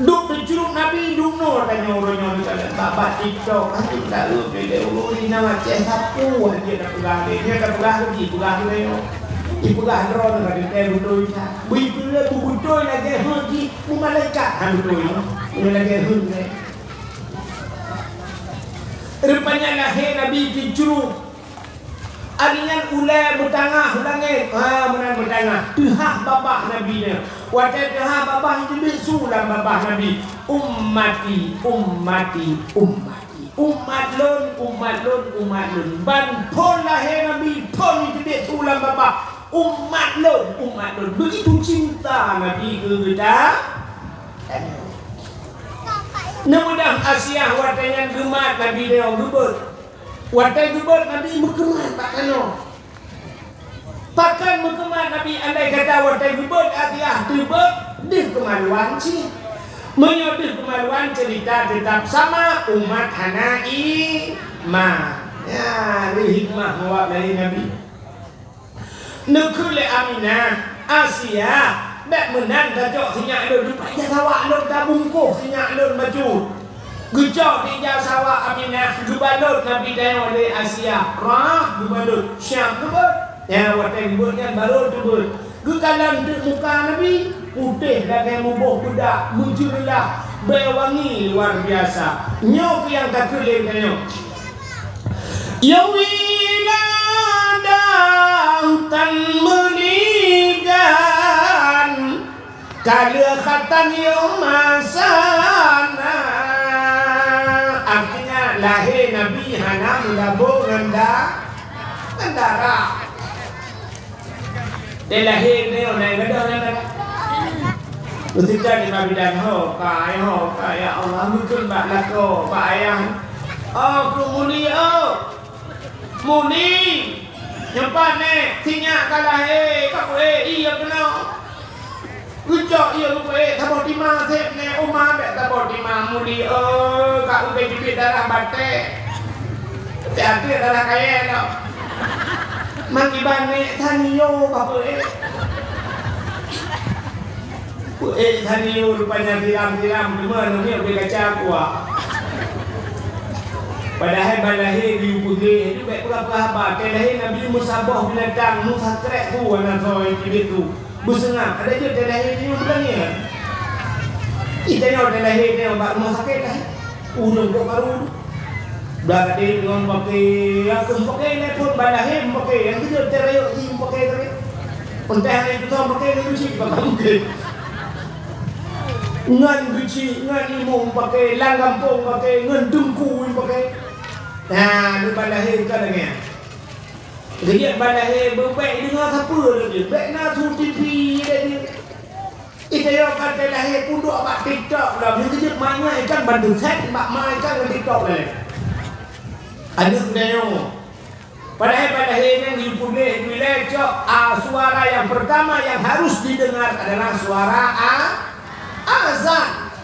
Duk berjuruk Nabi duno tanya orang-orang kalian bapak TikTok kan tidak lebih dulu ini nama cek sapu dia dah pegang lagi Ipugah drone kat dia betul ya. Bui pula betul lagi haji malaikat han betul. Ini lagi haji. Rupanya lahir Nabi Kijru. Aringan ulai bertangah langit. Menang bertangah. Tuhah babah Nabi nya. Wajah tuhah babah itu bisulah babah Nabi. Ummati. Umat lun. Ban pon lahir Nabi pon itu bisulah babah. Umat lun. Begitu cinta Nabi ke kita. Namudah Asia watanya gemat Nabi dia gebut. Watai gebut Nabi berkemat tak kena. Takkan berkemat Nabi andai kata watai gebut Asia gebut di kemaluan sih. Menyodih kemaluan cerita tetap sama umat Hanai ma. Ya, ini hikmah mewak dari Nabi. Nekule Aminah Asia bek menan gajok sinyak lun dipaya sawak lun tabungkuh sinyak lun maju gejok tinjau sawak Aminah gubalut Nabi tengok oleh Asia rah gubalut syam gebut ya watai gebut kan baru gebut gekalan muka Nabi putih dan yang mubuh budak mujurlah berwangi luar biasa nyok yang kakulim tengok tan menigan kalau khatan masana artinya lahir Nabi hana melabur ngandara dia lahir ni orang ngandara ketika di Nabi dan kaya Allah mungkin bak lako pak ayah aku muli nyempat ni sinyak kalah kaku iya kena ujok iya lupa tabor timah sep ni umah bek tabor timah muli kak ube jepit darah batek hati-hati darah kaya tau mangiban ni taniyo kaku taniyo rupanya tiram cuma ni ube kaca kuah padahal balahir di putih itu baik pula-pula apa telahir Nabi Musabah binatang Musa krek tu anak soal itu bersengah ada je telahir ni bukan ni kita tengok telahir ni Mbak Musa sakit lah ulung kok baru dah dia dengan pakai aku pakai ni pun balahir pakai yang tu terayuk si pakai tadi entah ni tu pakai ni cuci pakai ngan guci ngan imong pakai lang kampung pakai ngan dengku pakai. Nah, di balahir kan lagi. Jadi balahir berbaik dengan siapa lagi? Baik nak tu TV lagi. Itu yang kata lahir pun duk abak TikTok lah. Yang kerja mana ikan bantu set, abak mana ikan dengan TikTok lah. Ada kena padahal balahir yang dipulih wilayah cok suara yang pertama yang harus didengar adalah suara azan.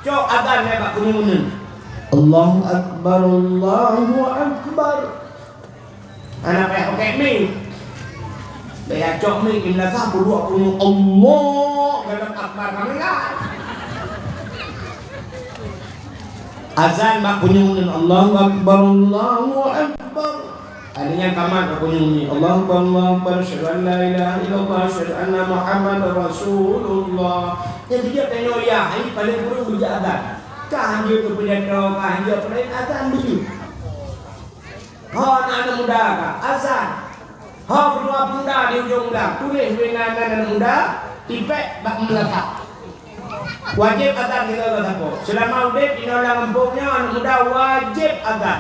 Cok azan ni abak kemudian. Allahu Akbar. Anak payah pakai mi. Payah cok mi kena sah berdua punya Allah dalam akbar kami kan. Azan mak punya Allahu Akbar. Adanya kamat punya ni Allahu Akbar syahadu an la ilaha illallah syahadu anna Muhammadar Rasulullah. Yang dia tanya ya, ini paling buruk hujah azan. Kah dia kepada kah dia pada azan begitu. Anak muda kah azan. Ha kedua muda di ujung undang. Tulis benar dan muda tipek bak melekat. Wajib azan kita kata apa? Selama udip di dalam kampungnya anak muda wajib azan.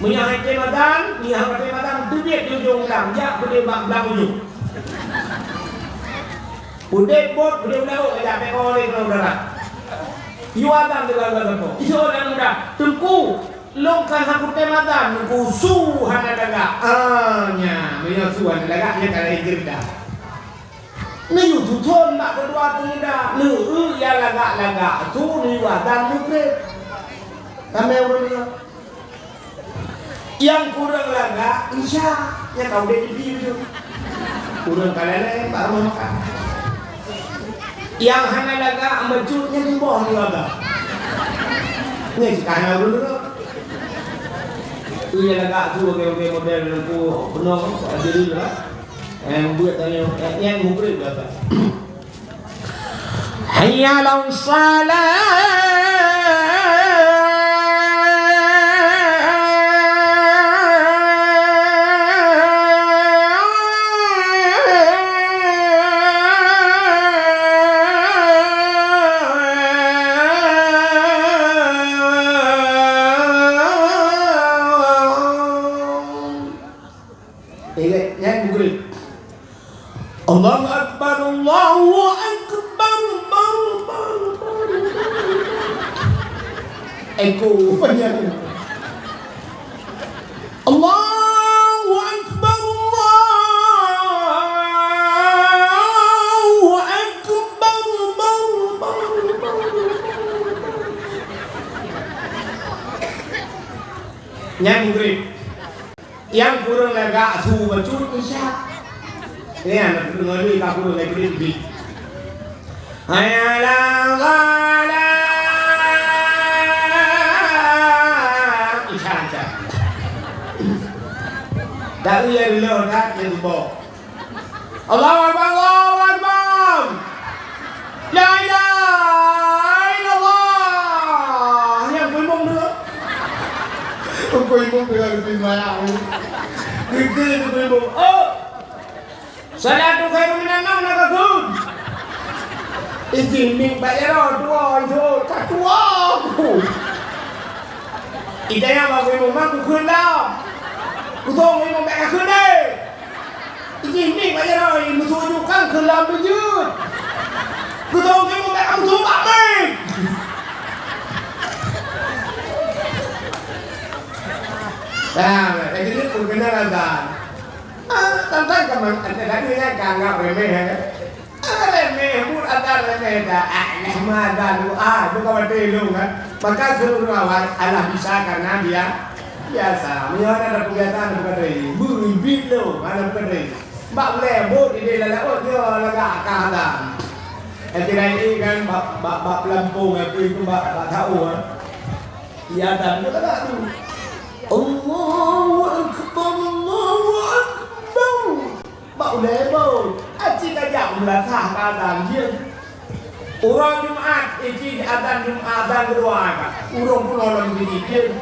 Menyahai azan, menyahai azan tulis di ujung undang. Jak boleh bak belang ujung. Udip bot boleh belau ajak pekor oleh saudara. You azan kita kata apa? Itu orang muda. Tengku longkan hakut tematan kusu hana daga nya menyusu hana daga nya kala hijrda ne yu tu thon nak kedua pemuda ne ya laga tu ni wa dan mukre kame urang yang kurang laga insya ya kau de di itu kurang kalale ba makan yang hana laga ambajutnya di bawah ni laga ni sekarang urang iya lagak tu oke model aku penuh diri lah yang buat tanya yang mukri kata hayya lau salat Allahu Akbar, Allahu Akbar, Eko panjang. Allahu Akbar, Allahu Akbar, nyanyi grip. Yang kurang agak su bacut isya. Ini anak dengar ni tak kurang lagi lebih. Hayalala isya. Dari yang lo dah yang bo. Allahu Akbar, Allahu Akbar. La ilaha illallah. Yang kuimong dulu. Kuimong dengan lebih banyak. Kita kuimong. Oh. Salatu khairun minan naum nakakun. Izin bayar dua itu katua. Idaya bagai rumah kukun dah. Kutong ini membek akun deh. Izin bayar musuh juga kelam bejut. Kutong ini membek musuh bakmi. Dah, lagi ni pun kena azan. Tentang kemana tadi kan kanggap remeh remeh pun ada remeh dah mahal doa bukan berarti lu kan maka seluruh awal Allah bisa karena dia biasa menyuarakan ada kegiatan bukan dari berbit lu mana bukan dari mbak lembut di dalam oh dia lega kalah tidak ini kan bak pelampung itu mbak tahu iya dan kita tak tahu Allahu Akbar Allahu Akbar Bau lebo, aci kajak melatah keadaan dia. Orang Jumat, aci adan Jumat adan kedua kan. Orang pun orang begini dia.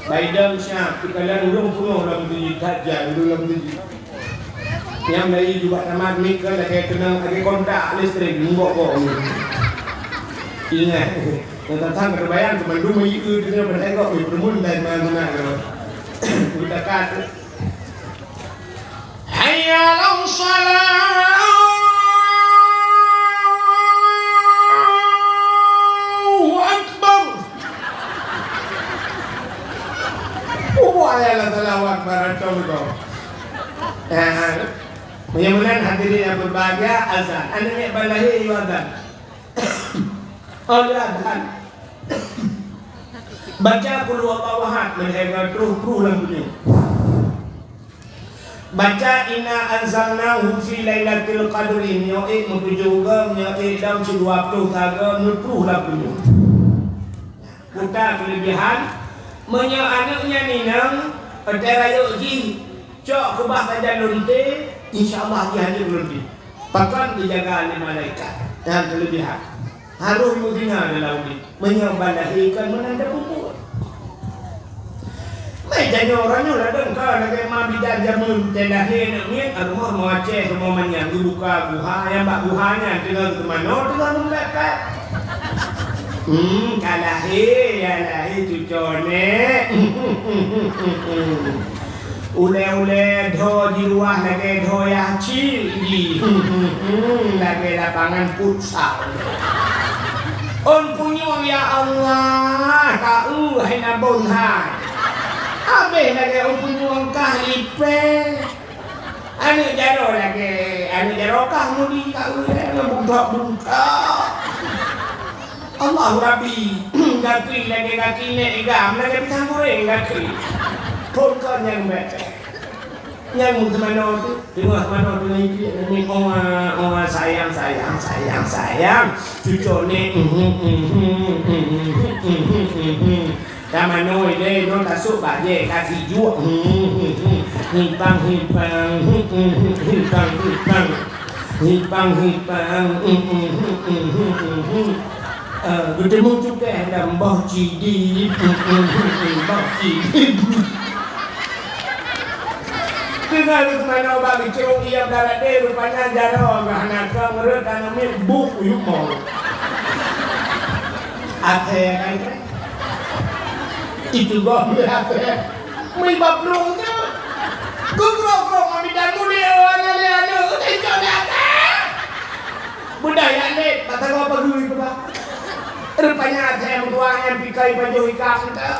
Baiklah siap. Kalau orang pun orang begini kajian, orang begini. Yang dari juga nama mikir lagi kena lagi kontak listrik bumbok ni. Ingat, tentang kebayang kemandung itu dia bertengok bermun dan mana kita kat. Hayya 'alas shalah Allahu Akbar. Wahai Allahu Akbar contoh. Mudah-mudahan hadirin yang berbahagia azan. Anda balahi azan. Azan. Baca qul huwallahu ahad menjaga terus lagunya. Baca inna anzalnahu fi lailatul qadri nyoe menuju ke nyoe dalam 20 taga nutruh lagunya. Kita kelebihan menyo anaknya ninang raya ji cok ke bahasa jalunte insyaallah dia hadir lunti. Pakan dijaga oleh malaikat. Dan kelebihan harus mudina dalam ini menyembadahikan menanda pupuk. Mereka jadi orangnya lah dong kalau lagi mau bidan jamun tendahin ni rumah mau Aceh semua manyang dibuka guha yang bak guhanya tinggal ke mana tinggal membekak kalahi cucone ule do di luar lagi do yang cili lagi lapangan futsal on punya ya Allah kau hai nabon hai abe lagi on punya kahlipe anu jaro kah mudi kau buka Allah Rabbi gaki ne igam lagi pisang goreng gaki pun kan yang baik yang mana tu tengok mana tu ni orang sayang cucu ni taman noi deh non tasuk baje kasih jual himpang bertemu juga dalam bau cidi tinggal di mana bagi cerung ia berada di rupanya jaro anak kau ngeret dan ambil buku yuk mau ate kan itu gua ate mai bablong tu gogrok mami dan mulia anu tengok ate budaya ni kata gua peduli tu bah rupanya ate yang pikai baju ikan tu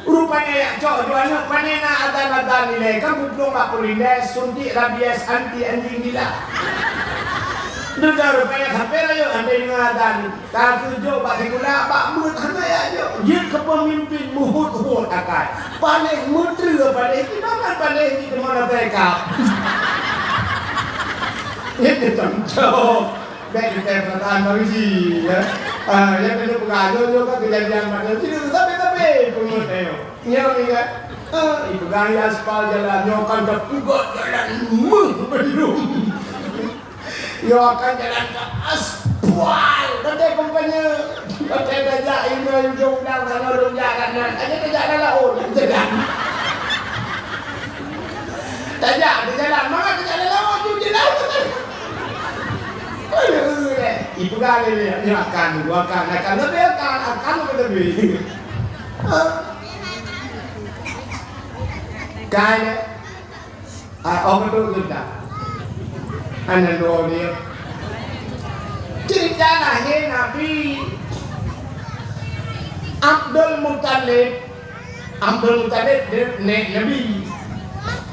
rupanya ya jualnya panena ada nilai kan bukan mak polines suntik rabies anti anjing gila Duda rupanya kapela yo anda ngadan tak tujuh pak segula pak mut kata ya yo dia kepemimpin muhut akan paling menteri paling gimana paling di mana mereka ini contoh baik kita pertanyaan Marisi ya yang kena pengajar juga kejadian macam itu tapi pengetahuan nyamuk kan itu gaya aspal jalan nyokan terpugot jalan belum nyokan jalan ke aspal nanti kompanya nanti dajak ini ujung dan orang jalan aja jalan laut jalan dajak di jalan mana ke jalan laut tu jalan ibu kali ni akan lebih kaya orang tu kita anak dua dia cerita lahir Nabi Abdul Muttalib Nabi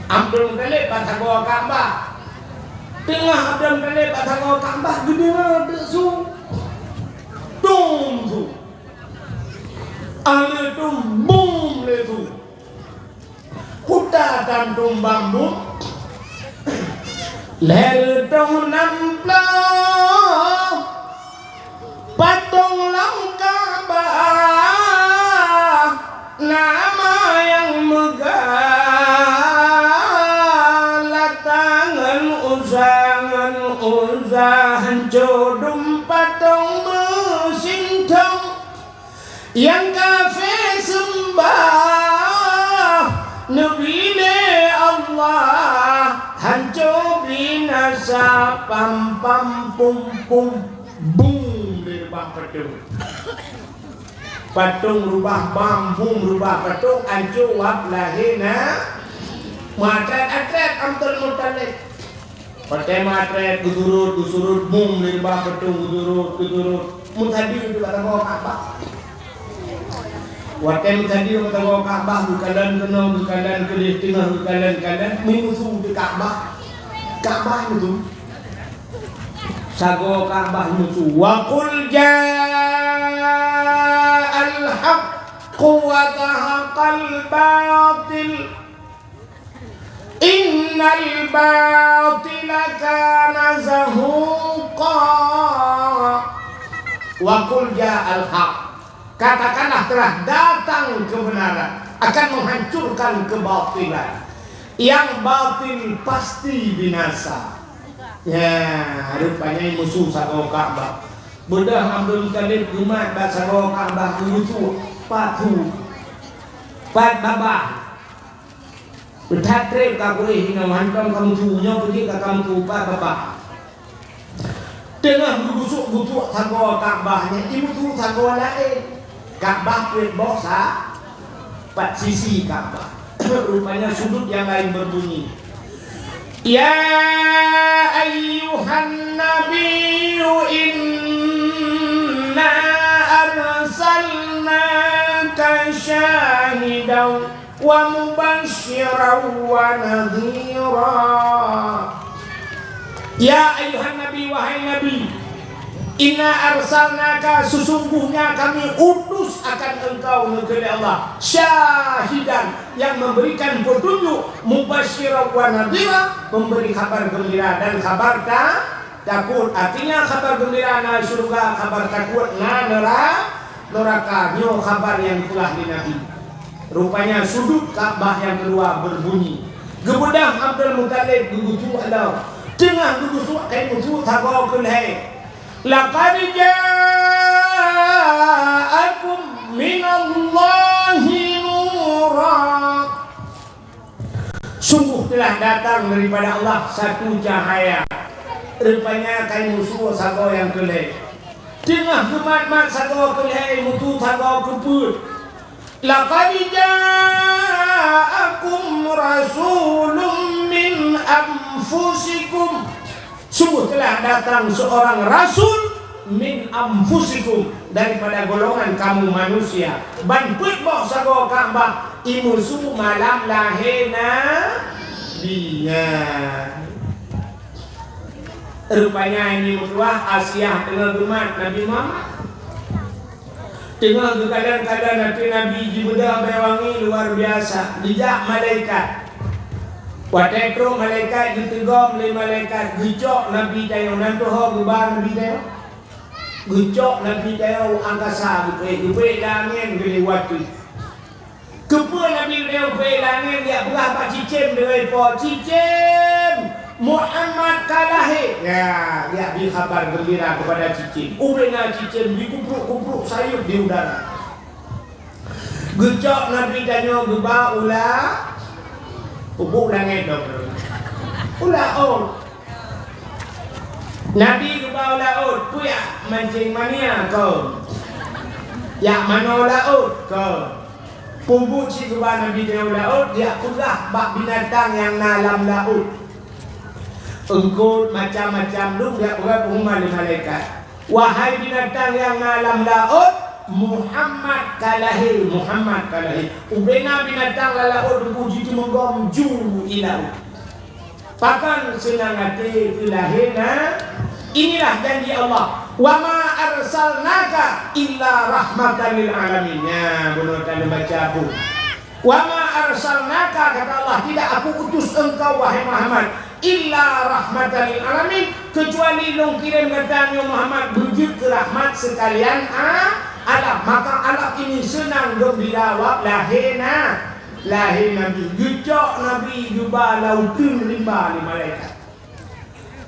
Abdul Muttalib pasal gua Ka'bah tengah Abdul Muttalib pasal gua Ka'bah gede ada su tum tu ada tu boom le tu putar dan tum bambu leher tum namplau patung Ka'bah nama yang megah latangan usahan jodum patung mesin tong yang kafe sembah Nabi Allah hancur binasa pam pum boom dari patung rubah bambu rubah patung hancur wab lahina matret Abdul Muttalib pakai matret gusurut boom dari patung gusurut muthadir itu kata bawa Ka'bah watem tadi kata bawa Ka'bah bukalan ke tengah bukalan musuh di Ka'bah itu sago Ka'bah musuh wa qul ja'al haqqu wa zahaqal batil innal batila kana zahuqa wa qul ja'al haqq katakanlah telah datang kebenaran akan menghancurkan kebatilan yang batil pasti binasa ya rupanya musuh sago Ka'bah bedah Abdul Muttalib umat sago Ka'bah musuh patu pat babah Bertatrip kamu hingga hantam kamu tunya pergi ke kamu bapak. Tengah busuk tanggo Ka'bahnya, ibu tu tanggo lain. Ka'bah kuit bosa, 4 sisi Ka'bah. Rupanya sudut yang lain berbunyi. Ya ayyuhan nabiyyu inna arsalnaka syahidan wa mubasysyiran wa nadhira. Ya ayuhan nabi, wahai nabi, inna arsalnaka, sesungguhnya kami utus akan engkau negeri Allah, syahidan, yang memberikan petunjuk, mubasysyiran wa nadhira, memberi kabar gembira dan kabar takut. Artinya kabar gembira na surga, kabar takut na neraka. Nyo kabar yang telah di Nabi. Rupanya sudut Ka'bah yang kedua berbunyi. Gebudang Abdul Muttalib gugutu Allah. Tengah gugutu kain gugutu thago kulhai. Laqad ja'akum minallahi nura. Sungguh telah datang daripada Allah satu cahaya. Rupanya kain musuh thago yang kulhai. Tengah gemat-mat thago kulhai mutu thago kuput. Laqad ja'akum rasulun min anfusikum. Sungguh telah datang seorang rasul min anfusikum, daripada golongan kamu manusia. Banput bok sago Ka'bah imusu malam lahena binya. Rupanya ini mutuah Asia dengan umat Nabi Muhammad. Tengah keadaan-keadaan Nabi Jibril bewangi luar biasa. Dijak malaikat. Watetro malaikat ditegom oleh malaikat. Gecok Nabi tayo nanto ho gubar Nabi tayo. Gecok Nabi tayo angkasa gupe langit gelewati. Kepa Nabi tayo gupe langit dia belah pak cicim dengan po cicim. Muhammad kalahi. Ya, dia beri kabar gembira kepada cicim. Ubena cicim dikupruk-kupruk sayur di udara. Gecok Nabi tanya geba ulah. Ubuk langit dok. Ulah on. Nabi geba ulah on. Puya mancing mania kau. Ya mana ulah on kau. Pumbu si geba Nabi tanya ulah on. Dia ulah bak binatang yang nalam laut. Engkau macam-macam lu dia buat pengumuman di malaikat. Wahai binatang yang ngalam laut, Muhammad kalahi, Muhammad kalahi. Ubena binatang laut puji tu menggom ju ilau. Pakan senang hati filahina. Inilah janji Allah. Wa ma arsalnaka illa rahmatan lil alamin. Ya, benar kan baca bu. Wa ma arsalnaka, kata Allah, tidak aku utus engkau wahai Muhammad illa rahmatan lil alamin, kecuali long kirim katanya Muhammad wujud ke rahmat sekalian alam. Maka alam ini senang gembira wak lahina Nabi. Gecok Nabi jubah lautun rimba li malaikat.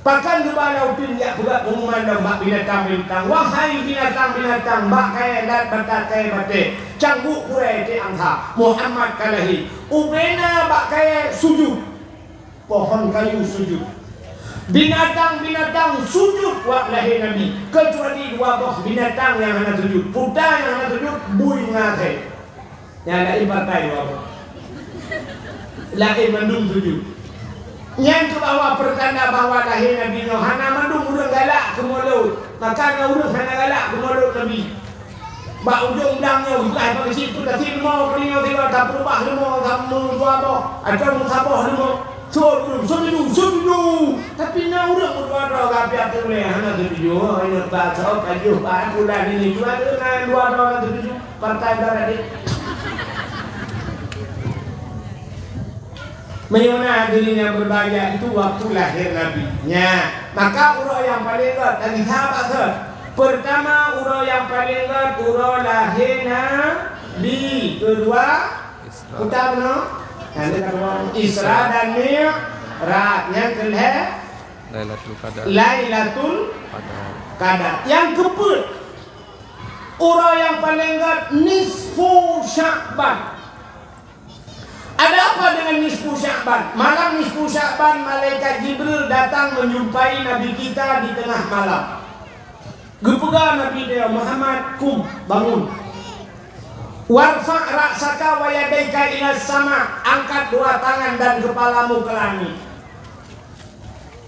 Pakan jubah lautun ya buat pengumuman mak binatang-binatang. Wahai binatang-binatang, bak kaya dan batat kaya bate. Cangguk kurai te angka. Muhammad kalahi. Ubena bak kaya sujud. Pohon kayu sujud. Binatang-binatang sujud wak lahir Nabi. Kecuali dua boh binatang yang hana sujud. Puta yang hana sujud, bui ngate. Yang lain partai dua boh. Lahir mandung sujud. Yang ke bawah pertanda bahwa lahir Nabi no hana mandung urang galak ke mulut. Maka na urang hana galak ke mulut Nabi. Bak ujung udangnya ulah pada situ dah timau kalinya tiba tak berubah semua kamu dua boh. Atau musabah semua. Sujud. Tapi na urang berdua kapi apa boleh hana tujuh. Hanya baca kajuh bahan bulan ini juga dengan dua tujuh partai berada. Menyona dirinya berbahagia itu waktu lahir Nabi-nya. Maka urang yang paling ingat dari sahabat sah. Pertama urang yang paling ingat urang lahir Nabi. Kedua utama Isra dan Mi'raj. Yang kedua Lailatul Qadar. Yang keempat orang yang paling ingat nisfu Sya'ban. Ada Apa dengan nisfu Sya'ban? Malam nisfu Sya'ban, malaikat Jibril datang menjumpai Nabi kita di tengah malam. Gepega Nabi dia, Muhammad, kum, bangun. Warfa' ra'saka wa yadaika ila sama, angkat dua tangan dan kepalamu ke langit.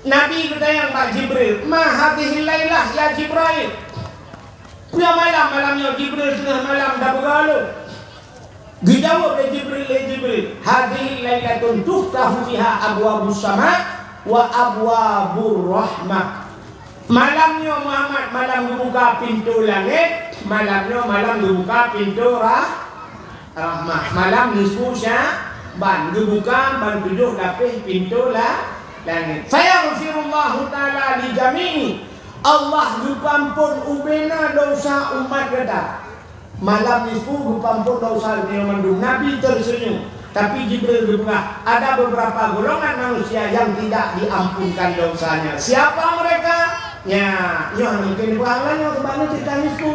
Nabi bertanya Pak Jibril, ma hadhihi lailah ya Jibril? Punya malamnya Jibril tengah malam dah bergaluh. Dijawab oleh Jibril, hadhihi lailatun tuftahu fiha abwabus sama wa abwabur rahmah. Malamnya Muhammad, malam dibuka pintu langit. Malamnya malam dibuka pintu rahmah. Malam nisfu Sya'ban dibuka ban 7 lapis pintu langit. Fayaghfirullahu ta'ala li jami'i. Allah dipampun ubena dosa umat kita. Malam nisfu dipampun dosa dia mandung. Nabi tersenyum. Tapi Jibril berkata, ada beberapa golongan manusia yang tidak diampunkan dosanya. Siapa mereka? Ya, mungkin pahalanya kemana cerita nisfu.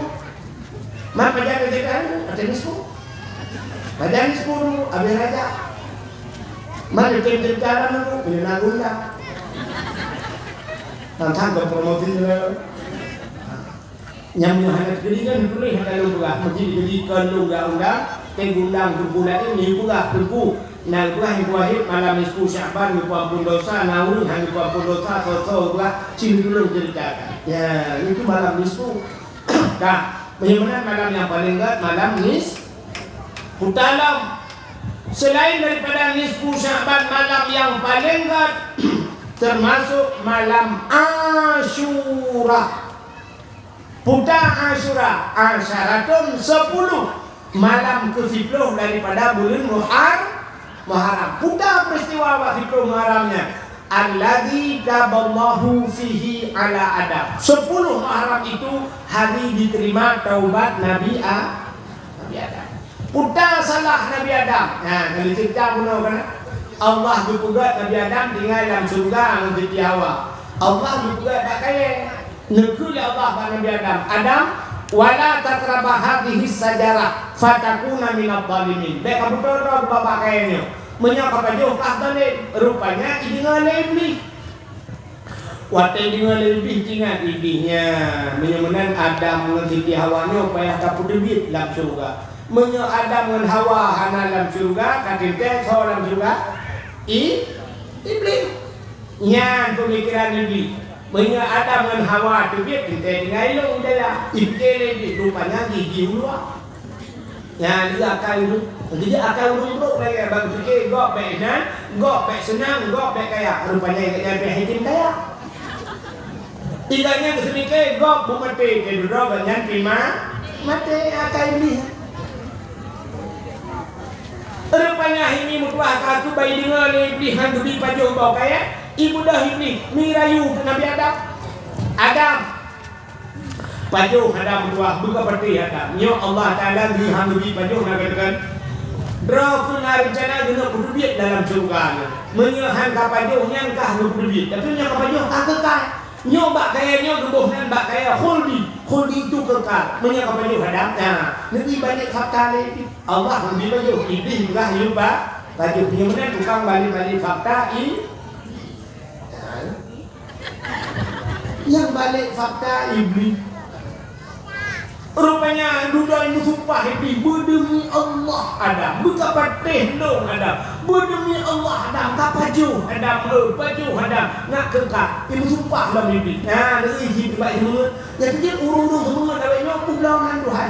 Mak baca cerita ada nisfu. Baca nisfu dulu, habis raja. Mak cerita dulu, bila gunda. Tantang ke promosi dulu. Yang hangat gedikan dulu kalau buka, mesti digedikan lu undang, tenggundang bulan ini buka buku. Nah, buah yang wahid malam nisfu Sya'ban lupa ampun dosa, naun hang lupa ampun dosa, so buah ciri dulu ceritakan. Ya, itu malam nisfu. Nah, bagaimana malam yang paling enggak malam nisfu dalam. Selain daripada nisfu Sya'ban, malam yang paling enggak termasuk malam Asyura. Puta Asyura, Asyaratun 10 malam ke-10 daripada bulan Muharram. Puta peristiwa waktu itu Muharramnya. Alladzi taballahu fihi ala Adam. 10 Muharram itu hari diterima taubat Nabi Adam. Puta salah Nabi Adam. Nah, kalau cerita kuno kan Allah dipugat Nabi Adam tinggal dalam surga dengan Siti Hawa. Allah dipugat tak kaya. Negeri Allah pada Nabi Adam, wala takrabah hadhihi sajarah fatakuna minadh dhalimin. Baik kamu tahu bapak kayaknya. Menyapa jauh kahtane rupanya idingal lebih. Watai idingal lebih tinggal ibihnya. Menyemenan Adam dengan Siti Hawanya upaya kapur debit dalam surga. Menyo Adam dengan Hawa hana dalam surga, katinte so dalam surga. Iblis. Nyan pemikiran lebih. Menyo Adam dengan Hawa tu dia kita tinggal long dia iblis lebih rupanya gigi luar. Ya dia akan itu. Jadi akan urut lagi bang fikir gok baik dan gok baik senang, gok baik kaya. Rupanya dia berhitim kaya. Tidaknya kesini ke gok bumate ke duduk banyak terima mati akan ini. Rupanya ini mutuah aku bayi dengar lebih hantu di pajong bawa kaya. Ibu dah ini mirayu Nabi Adam pajuh Adam mutuah buka peti Adam. Nyo Allah Ta'ala di hantu di pajong Nabi kan. Bro kuna rencana guna berdubit dalam surga. Menyahan kapajuh nyangkah berdubit. Tapi nyangkah kapajuh tak kekal. Nyo bak kaya nyo gebuhnan bak kaya khuldi itu kekal. Menyangkah kapajuh Adam. Nah, nanti banyak fakta lagi. Allah memberi pajuh iblis juga hidup pajuh. Kemudian tukang balik-balik fakta ini. Yang balik fakta iblis. Rupanya duda ini sumpah iblis berdemi Allah Adam. Buka patih dong Adam. Berdemi Allah Adam. Tak pajuh Adam. Pajuh Adam. Nak kekal. Ini sumpah dalam iblis. Nah, ini isi baik semua. Yang kecil urung-urung semua. Dalam ini pulangan Tuhan.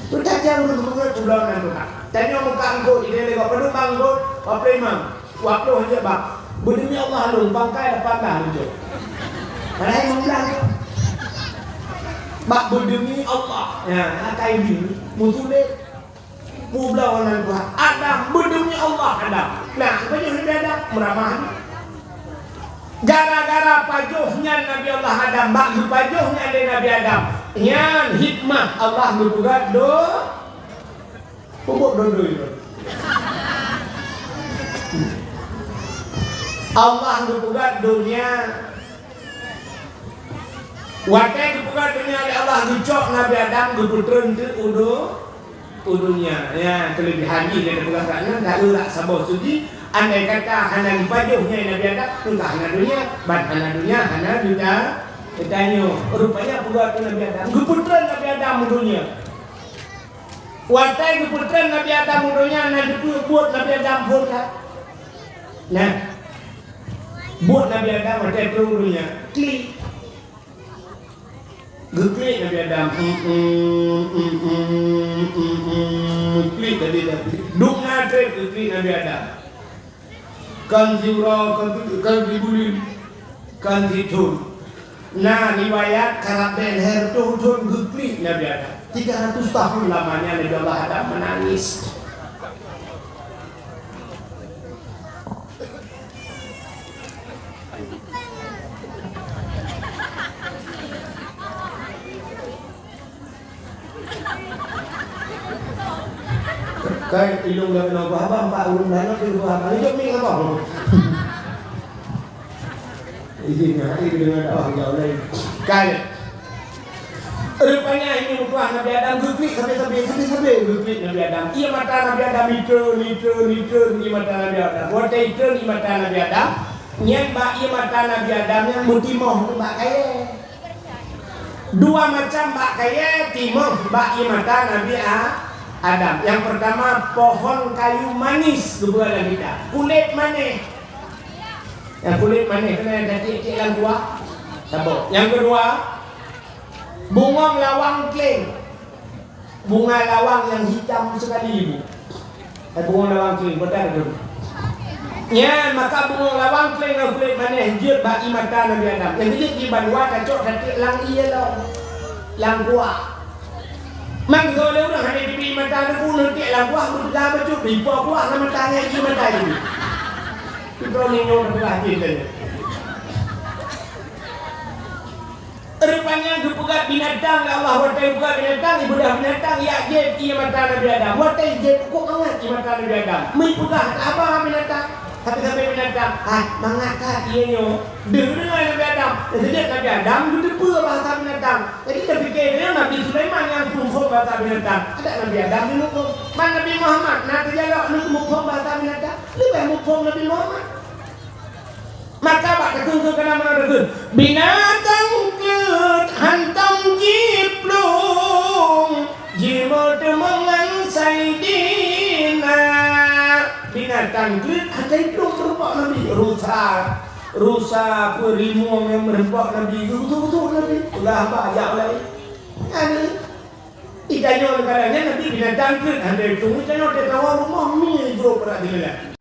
Itu saja urung-urung pulangan Tuhan. Tanya muka angkut. Ini lewat penuh angkut. Apa imam? Waktu saja bang. Berdemi Allah dong. Bangkai depan dah. Ada yang bilang bak berdemi Allah. Ya, kata ini musuh publawanan Tuhan. Adam berdemi Allah Adam. Nah, banyak Nabi Adam meramah. Gara-gara pajuhnya Nabi Allah Adam, bak pajuhnya ada Nabi Adam. Yang hikmah Allah berbuat pupuk dodo itu. Allah berbuat dunia. Wakai dibuka dunia oleh Allah dicok Nabi Adam gudutren ke udo dunia. Ya, kelebihan ini dari perkataan dah urak sabau sudi. Andai kata hana dipajuhnya Nabi Adam, entah hana dunia, ban hana dunia, hana dunia. Ditanya, rupanya pula tu Nabi Adam. Keputusan Nabi Adam dunia. Watai keputusan Nabi Adam dunia, nanti tu buat Nabi Adam pun tak. Nah, buat Nabi Adam watai tu dunia. Klik. Geklik Nabi Adam. Klik tadi dah. Dunga trek klik Nabi Adam. Kan zura, kan dibulin, kan ditun. Nah, riwayat karaben hertun geklik Nabi Adam. 300 tahun lamanya Nabi Allah Adam menangis. Kai ilung dah kena apa empat ulun dah nak ilung apa ni jom ni apa izinnya ini dengan doa jauh lain kai rupanya ini muka Nabi Adam geklik sampai geklik Nabi Adam ia mata Nabi Adam itu ini mata Nabi Adam waktu itu ini mata Nabi Adam nyen ba ia mata Nabi Adam yang mutimah mbak kaya dua macam mbak kaya timah mbak ia mata Nabi Adam. Yang pertama pohon kayu manis kebualan kita. Kulit manis. Yang kulit manis kena ada cik-cik yang buah. Sabuk. Yang kedua bunga lawang kling. Bunga lawang yang hitam sekali ibu. Bunga lawang kling betul tu. Ya, maka bunga lawang kling dan kulit manis dia bagi mata Nabi Adam. Yang dia di banwa kacok hati lang iya lo. Lang buah. Mang kalau dia orang ada di mata dia pun nanti lah buah betul betul bipok buah nama tanya di mata ini. Kita ni orang berhati saja. Rupanya dibuka binatang Allah watai buka binatang ibu dah binatang ya je di mata Nabi Adam. Watai je kok angat di mata Nabi Adam. Mai buka apa binatang? Tapi sampai binatang, mengangkat dia nyo. Dengan Nabi Adam, jadi Nabi Adam itu pula bahasa binatang. Jadi kita fikir dia Nabi Sulaiman yang kumpuh bahasa binatang. Ada Nabi Adam yang kumpuh. Mana Nabi Muhammad? Nabi Jalak yang kumpuh bahasa binatang. Lebih kumpuh Nabi Muhammad. Maka pak ketung kena mana ketung? Binatang kut hantam jiplung, jimat mengansai dina. Binatang kut ada itu merempak Nabi rusa perimung yang merempak Nabi betul Nabi ulah banyak lain ini ikannya kadangnya nanti binatang kut ada itu ikannya ada tawa rumah ni itu pernah dilihat